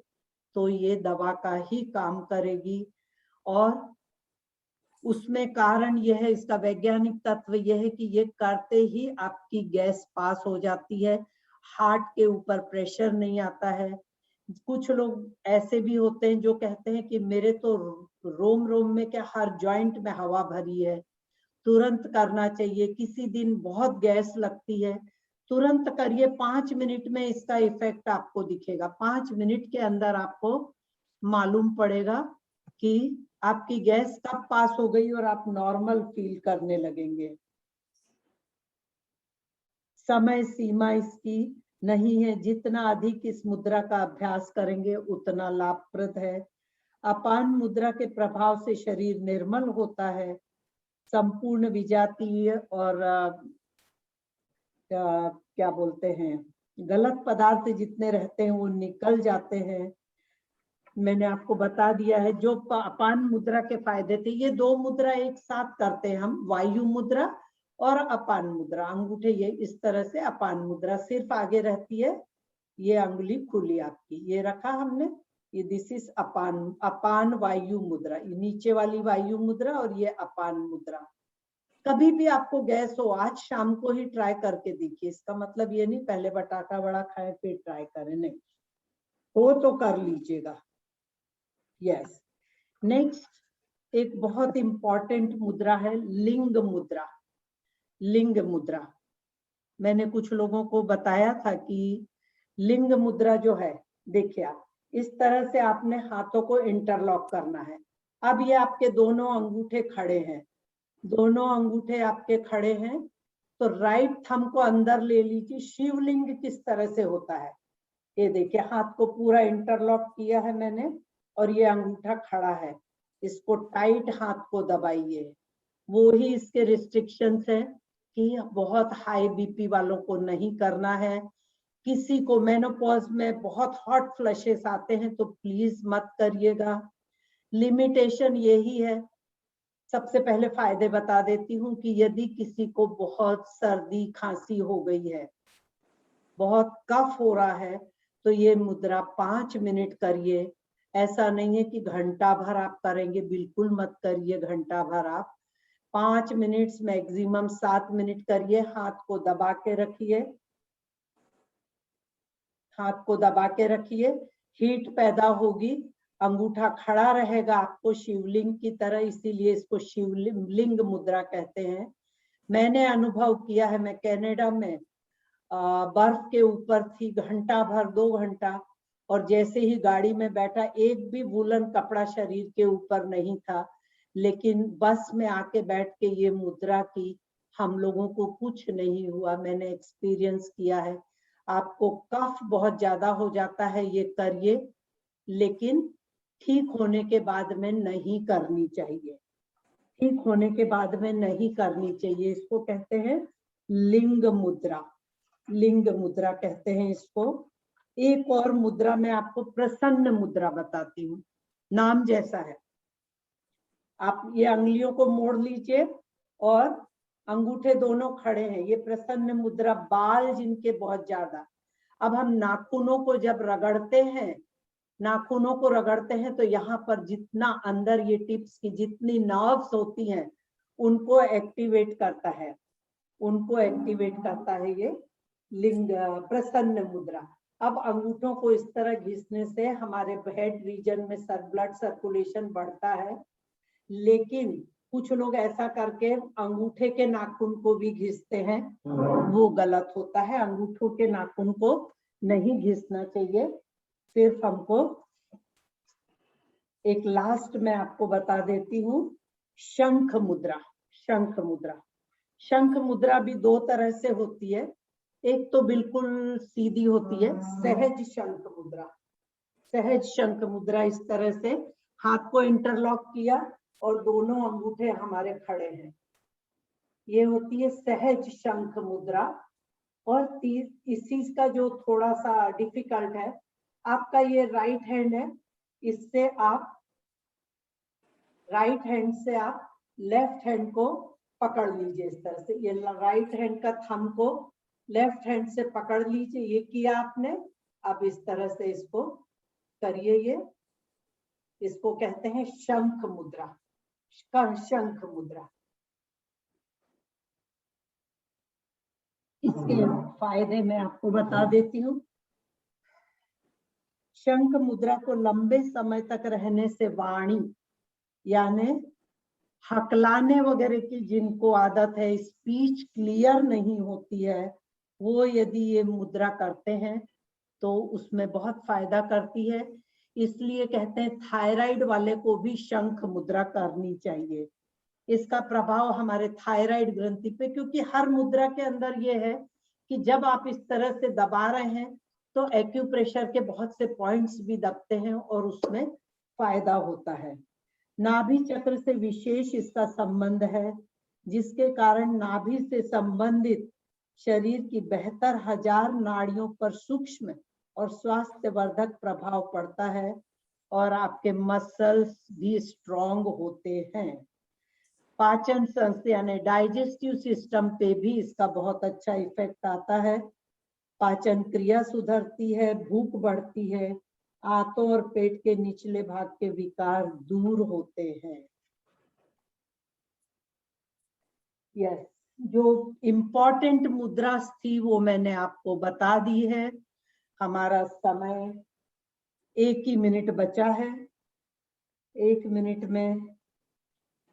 तो ये दवा का ही काम करेगी। और उसमें कारण यह है, इसका वैज्ञानिक तत्व यह है कि ये करते ही आपकी गैस पास हो जाती है, हार्ट के ऊपर प्रेशर नहीं आता है। कुछ लोग ऐसे भी होते हैं जो कहते हैं कि मेरे तो रोम रोम में क्या हर जॉइंट में हवा भरी है, तुरंत करना चाहिए। किसी दिन बहुत गैस लगती है, तुरंत करिए, 5 मिनट में इसका इफेक्ट आपको दिखेगा। 5 मिनट के अंदर आपको मालूम पड़ेगा कि आपकी गैस कब पास हो गई और आप नॉर्मल फील करने लगेंगे। समय सीमा इसकी नहीं है, जितना अधिक इस मुद्रा का अभ्यास करेंगे उतना लाभप्रद है। अपान मुद्रा के प्रभाव से शरीर निर्मल होता है, संपूर्ण विजातीय और क्या बोलते हैं गलत पदार्थ जितने रहते हैं वो निकल जाते हैं। मैंने आपको बता दिया है जो अपान मुद्रा के फायदे थे। ये दो मुद्रा एक साथ करते हैं हम, वायु मुद्रा और अपान मुद्रा। अंगूठे ये इस तरह से अपान मुद्रा सिर्फ आगे रहती है, ये अंगुली खुली आपकी, ये रखा हमने, ये दिस इज अपान वायु मुद्रा। ये नीचे वाली वायु मुद्रा और ये अपान मुद्रा। कभी भी आपको गैस हो, आज शाम को ही ट्राई करके देखिए। इसका मतलब ये नहीं पहले बटाटा वड़ा खाए फिर ट्राई करें, नहीं, हो तो कर लीजिएगा। यस, नेक्स्ट एक बहुत इंपॉर्टेंट मुद्रा है लिंग मुद्रा। लिंग मुद्रा मैंने कुछ लोगों को बताया था कि लिंग मुद्रा जो है, देखिए आप इस तरह से आपने हाथों को इंटरलॉक करना है। अब ये आपके दोनों अंगूठे खड़े हैं, दोनों अंगूठे आपके खड़े हैं, तो राइट थंब को अंदर ले लीजिए। शिवलिंग किस तरह से होता है, ये देखिए, हाथ को पूरा इंटरलॉक किया है मैंने और ये अंगूठा खड़ा है, इसको टाइट हाथ को दबाइए। वो ही इसके रिस्ट्रिक्शंस है कि बहुत हाई बीपी वालों को नहीं करना है। किसी को मेनोपॉज में बहुत हॉट फ्लशेस आते हैं तो प्लीज मत करिएगा। लिमिटेशन यही है। सबसे पहले फायदे बता देती हूँ कि यदि किसी को बहुत सर्दी खांसी हो गई है, बहुत कफ हो रहा है, तो ये मुद्रा 5 मिनट करिए। ऐसा नहीं है कि घंटा भर आप करेंगे, बिल्कुल मत करिए घंटा भर। आप 5 मिनट मैक्सिमम 7 मिनट करिए। हाथ को दबा के रखिए, हाथ को दबा के रखिए, हीट पैदा होगी, अंगूठा खड़ा रहेगा आपको शिवलिंग की तरह, इसीलिए इसको शिवलिंग मुद्रा कहते हैं। मैंने अनुभव किया है, मैं कनाडा में बर्फ के ऊपर थी, घंटा भर 2 घंटा, और जैसे ही गाड़ी में बैठा एक भी वूलन कपड़ा शरीर के ऊपर नहीं था, लेकिन बस में आके बैठ के ये मुद्रा की, हम लोगों को कुछ नहीं हुआ। मैंने एक्सपीरियंस किया है। आपको कफ बहुत ज्यादा हो जाता है, ये करिए, लेकिन ठीक होने के बाद में नहीं करनी चाहिए, ठीक होने के बाद में नहीं करनी चाहिए। इसको कहते हैं लिंग मुद्रा, लिंग मुद्रा कहते हैं इसको। एक और मुद्रा मैं आपको प्रसन्न मुद्रा बताती हूँ, नाम जैसा है। आप ये अंगुलियों को मोड़ लीजिए और अंगूठे दोनों खड़े हैं, ये प्रसन्न मुद्रा। बाल जिनके बहुत ज्यादा, अब हम नाखूनों को जब रगड़ते हैं, नाखूनों को रगड़ते हैं तो यहाँ पर जितना अंदर ये टिप्स की जितनी नर्व्स होती हैं उनको एक्टिवेट करता है, उनको एक्टिवेट करता है ये लिंग प्रसन्न मुद्रा। अब अंगूठों को इस तरह घिसने से हमारे हेड रीजन में ब्लड सर्कुलेशन बढ़ता है, लेकिन कुछ लोग ऐसा करके अंगूठे के नाखून को भी घिसते हैं, वो गलत होता है। अंगूठों के नाखून को नहीं घिसना चाहिए। सिर्फ हमको एक लास्ट में आपको बता देती हूँ, शंख मुद्रा। शंख मुद्रा, शंख मुद्रा भी दो तरह से होती है। एक तो बिल्कुल सीधी होती है, सहज शंख मुद्रा। सहज शंख मुद्रा इस तरह से हाथ को इंटरलॉक किया और दोनों अंगूठे हमारे खड़े हैं, ये होती है सहज शंख मुद्रा। और इसी का जो थोड़ा सा डिफिकल्ट है, आपका ये राइट हैंड है, इससे आप राइट हैंड से आप लेफ्ट हैंड को पकड़ लीजिए इस तरह से। ये राइट हैंड का थंब को लेफ्ट हैंड से पकड़ लीजिए, ये किया आपने। अब इस तरह से इसको करिए, ये इसको कहते हैं शंख मुद्रा, शंख मुद्रा। इसके फायदे मैं आपको बता देती हूँ। शंख मुद्रा को लंबे समय तक रहने से वाणी यानी हकलाने वगैरह की जिनको आदत है, स्पीच क्लियर नहीं होती है, वो यदि ये मुद्रा करते हैं तो उसमें बहुत फायदा करती है। इसलिए कहते हैं थायराइड वाले को भी शंख मुद्रा करनी चाहिए। इसका प्रभाव हमारे थायराइड ग्रंथि पे, क्योंकि हर मुद्रा के अंदर ये है कि जब आप इस तरह से दबा रहे हैं तो एक्यूप्रेशर के बहुत से पॉइंट्स भी दबते हैं और उसमें फायदा होता है। नाभि चक्र से विशेष इसका संबंध है, जिसके कारण नाभि से संबंधित शरीर की बेहतर हजार नाड़ियों पर सूक्ष्म और स्वास्थ्यवर्धक प्रभाव पड़ता है और आपके मसल्स भी स्ट्रॉन्ग होते हैं। पाचन संस्था यानी डाइजेस्टिव सिस्टम पे भी इसका बहुत अच्छा इफेक्ट आता है। पाचन क्रिया सुधरती है, भूख बढ़ती है, आंतों और पेट के निचले भाग के विकार दूर होते हैं। यस, जो इम्पोर्टेंट मुद्रा थी वो मैंने आपको बता दी है। हमारा समय 1 ही मिनट बचा है। 1 मिनट में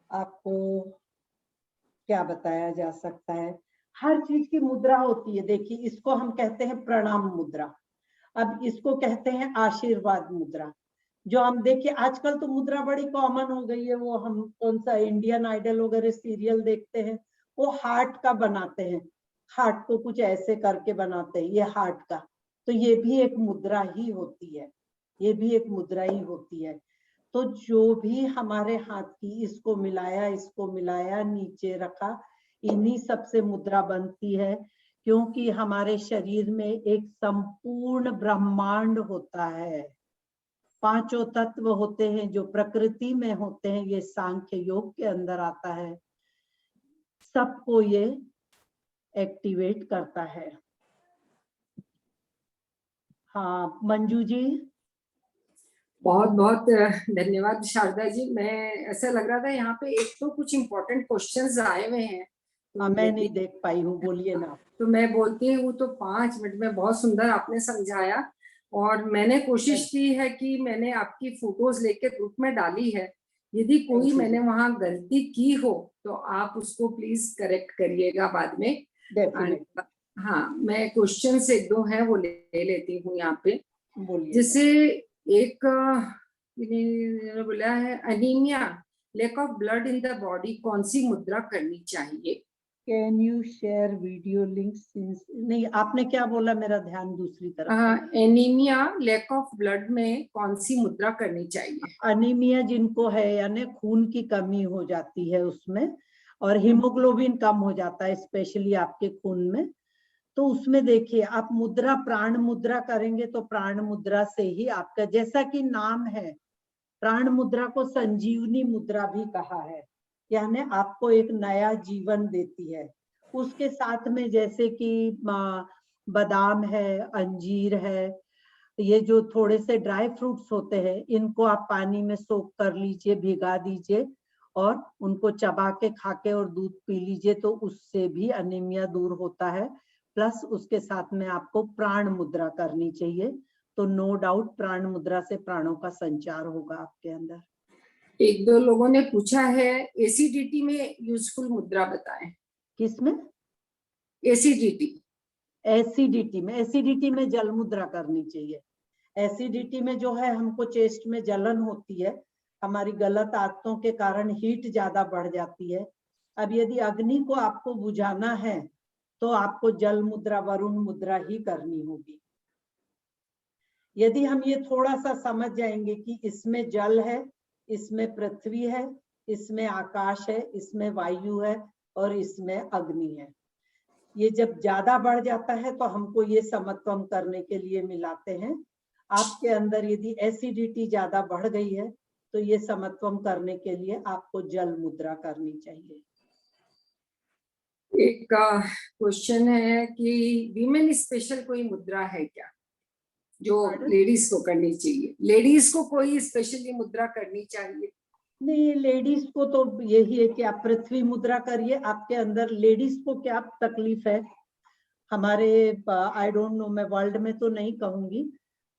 आपको क्या बताया जा सकता है? हर चीज की मुद्रा होती है। देखिए, इसको हम कहते हैं प्रणाम मुद्रा, अब इसको कहते हैं आशीर्वाद मुद्रा। जो हम देखिए आजकल तो मुद्रा बड़ी कॉमन हो गई है, वो हम कौन सा इंडियन आइडल वगैरह सीरियल देखते हैं, वो हार्ट का बनाते हैं, हार्ट को कुछ ऐसे करके बनाते हैं, ये हार्ट का, तो ये भी एक मुद्रा ही होती है, ये भी एक मुद्रा ही होती है। तो जो भी हमारे हाथ की, इसको मिलाया, नीचे रखा, इन्हीं सबसे मुद्रा बनती है। क्योंकि हमारे शरीर में एक संपूर्ण ब्रह्मांड होता है, 5 तत्व होते हैं जो प्रकृति में होते हैं, ये सांख्य योग के अंदर आता है, सबको ये एक्टिवेट करता है। हाँ मंजू जी। बहुत बहुत धन्यवाद शारदा जी। मैं ऐसा लग रहा था यहाँ पे एक तो कुछ इम्पोर्टेंट क्वेश्चंस आए हुए हैं, हाँ मैं नहीं देख पाई हूँ, बोलिए ना। तो मैं बोलती हूँ। तो 5 मिनट में बहुत सुंदर आपने समझाया और मैंने कोशिश की है कि मैंने आपकी फोटोज लेके ग्रुप में डाली है। यदि कोई मैंने वहां गलती की हो तो आप उसको प्लीज करेक्ट करिएगा बाद में। हाँ, मैं क्वेश्चन से 2 है वो ले लेती हूँ यहाँ पे। जैसे एक बोला है, anaemia, lack of blood in the body, कौन सी मुद्रा करनी चाहिए? Can you share video link? नहीं, आपने क्या बोला, मेरा ध्यान दूसरी तरफ। एनीमिया, लैक ऑफ ब्लड में कौन सी मुद्रा करनी चाहिए? अनीमिया जिनको है यानी खून की कमी हो जाती है उसमें, और हीमोग्लोबिन कम हो जाता है स्पेशली आपके खून में, तो उसमें देखिए आप मुद्रा प्राण मुद्रा करेंगे तो प्राण मुद्रा से ही आपका, जैसा कि नाम है, प्राण मुद्रा को संजीवनी मुद्रा भी कहा है। यानी आपको एक नया जीवन देती है। उसके साथ में जैसे कि बादाम है, अंजीर है, ये जो थोड़े से ड्राई फ्रूट्स होते हैं, इनको आप पानी में सोक कर लीजिए, भिगा दीजिए और उनको चबा के खा के और दूध पी लीजिए, तो उससे भी अनीमिया दूर होता है। प्लस उसके साथ में आपको प्राण मुद्रा करनी चाहिए, तो नो डाउट प्राण मुद्रा से प्राणों का संचार होगा आपके अंदर। एक दो लोगों ने पूछा है एसिडिटी में यूजफुल मुद्रा बताएं। किसमें? एसिडिटी एसिडिटी में जल मुद्रा करनी चाहिए। एसिडिटी में जो है हमको चेस्ट में जलन होती है, हमारी गलत आदतों के कारण हीट ज्यादा बढ़ जाती है। अब यदि अग्नि को आपको बुझाना है तो आपको जल मुद्रा, वरुण मुद्रा ही करनी होगी। यदि हम ये थोड़ा सा समझ जाएंगे कि इसमें जल है, इसमें पृथ्वी है, इसमें आकाश है, इसमें वायु है और इसमें अग्नि है, ये जब ज्यादा बढ़ जाता है तो हमको ये समत्वम करने के लिए मिलाते हैं। आपके अंदर यदि एसिडिटी ज्यादा बढ़ गई है तो ये समत्वम करने के लिए आपको जल मुद्रा करनी चाहिए। एक क्वेश्चन है कि वीमेन स्पेशल कोई मुद्रा है क्या जो लेडीज को करनी चाहिए? लेडीज को कोई स्पेशली मुद्रा करनी चाहिए? नहीं, लेडीज को तो यही है कि आप पृथ्वी मुद्रा करिए। आपके अंदर लेडीज को क्या तकलीफ है? हमारे आई डोंट नो, मैं वर्ल्ड में तो नहीं कहूंगी,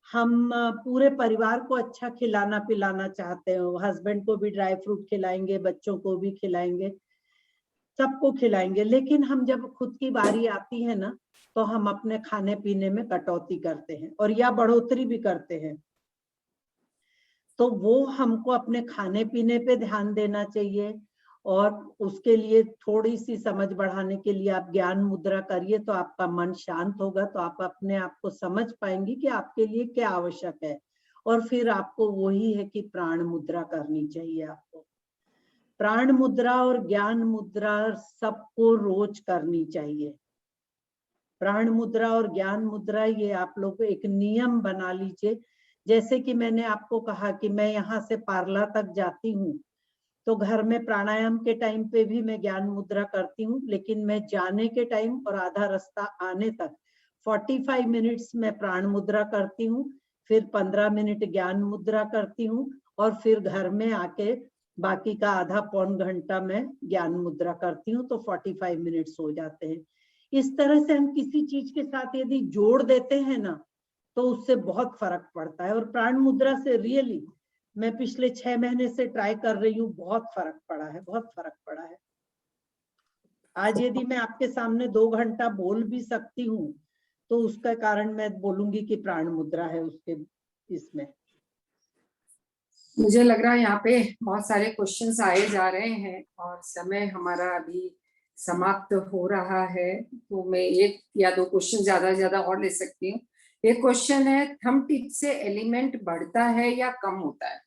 हम पूरे परिवार को अच्छा खिलाना पिलाना चाहते हैं। हस्बैंड को भी ड्राई फ्रूट खिलाएंगे, बच्चों को भी खिलाएंगे, सबको खिलाएंगे, लेकिन हम जब खुद की बारी आती है ना तो हम अपने खाने पीने में कटौती करते हैं और या बढ़ोतरी भी करते हैं। तो वो हमको अपने खाने पीने पे ध्यान देना चाहिए और उसके लिए थोड़ी सी समझ बढ़ाने के लिए आप ज्ञान मुद्रा करिए, तो आपका मन शांत होगा, तो आप अपने आप को समझ पाएंगे कि आपके लिए क्या आवश्यक है। और फिर आपको वही है कि प्राण मुद्रा करनी चाहिए। आपको प्राण मुद्रा और ज्ञान मुद्रा सबको रोज करनी चाहिए। प्राण मुद्रा और ज्ञान मुद्रा ये आप लोग एक नियम बना लीजिए। जैसे कि मैंने आपको कहा कि मैं यहाँ से पार्ला तक जाती हूँ, तो घर में प्राणायाम के टाइम पे भी मैं ज्ञान मुद्रा करती हूँ, लेकिन मैं जाने के टाइम और आधा रास्ता आने तक 45 मिनट्स में प्राण मुद्रा करती हूँ, फिर 15 मिनट ज्ञान मुद्रा करती हूँ और फिर घर में आके बाकी का आधा पौन घंटा मैं ज्ञान मुद्रा करती हूँ, तो 45 मिनट्स हो जाते हैं। इस तरह से हम किसी चीज के साथ यदि जोड़ देते हैं ना तो उससे बहुत फर्क पड़ता है। और प्राण मुद्रा से रियली मैं पिछले 6 महीने से ट्राई कर रही हूँ, बहुत फर्क पड़ा है, बहुत फर्क पड़ा है। आज यदि मैं आपके सामने 2 घंटा बोल भी सकती हूँ तो उसका कारण मैं बोलूंगी कि प्राण मुद्रा है उसके इसमें। मुझे लग रहा है यहाँ पे बहुत सारे क्वेश्चंस आए जा रहे हैं और समय हमारा अभी समाप्त हो रहा है, तो मैं एक या दो क्वेश्चन ज्यादा और ले सकती हूँ। एक क्वेश्चन है, थंब टिप से एलिमेंट बढ़ता है या कम होता है?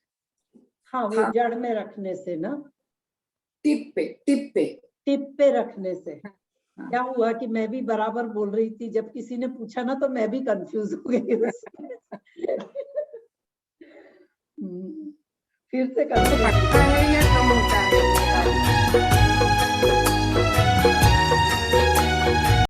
हाँ, वो जड़ में रखने से ना, टिप पे रखने से क्या हुआ कि मैं भी बराबर बोल रही थी, जब किसी ने पूछा ना तो मैं भी कंफ्यूज हो गई उसमें। फिर से बढ़ता है या कम होता है?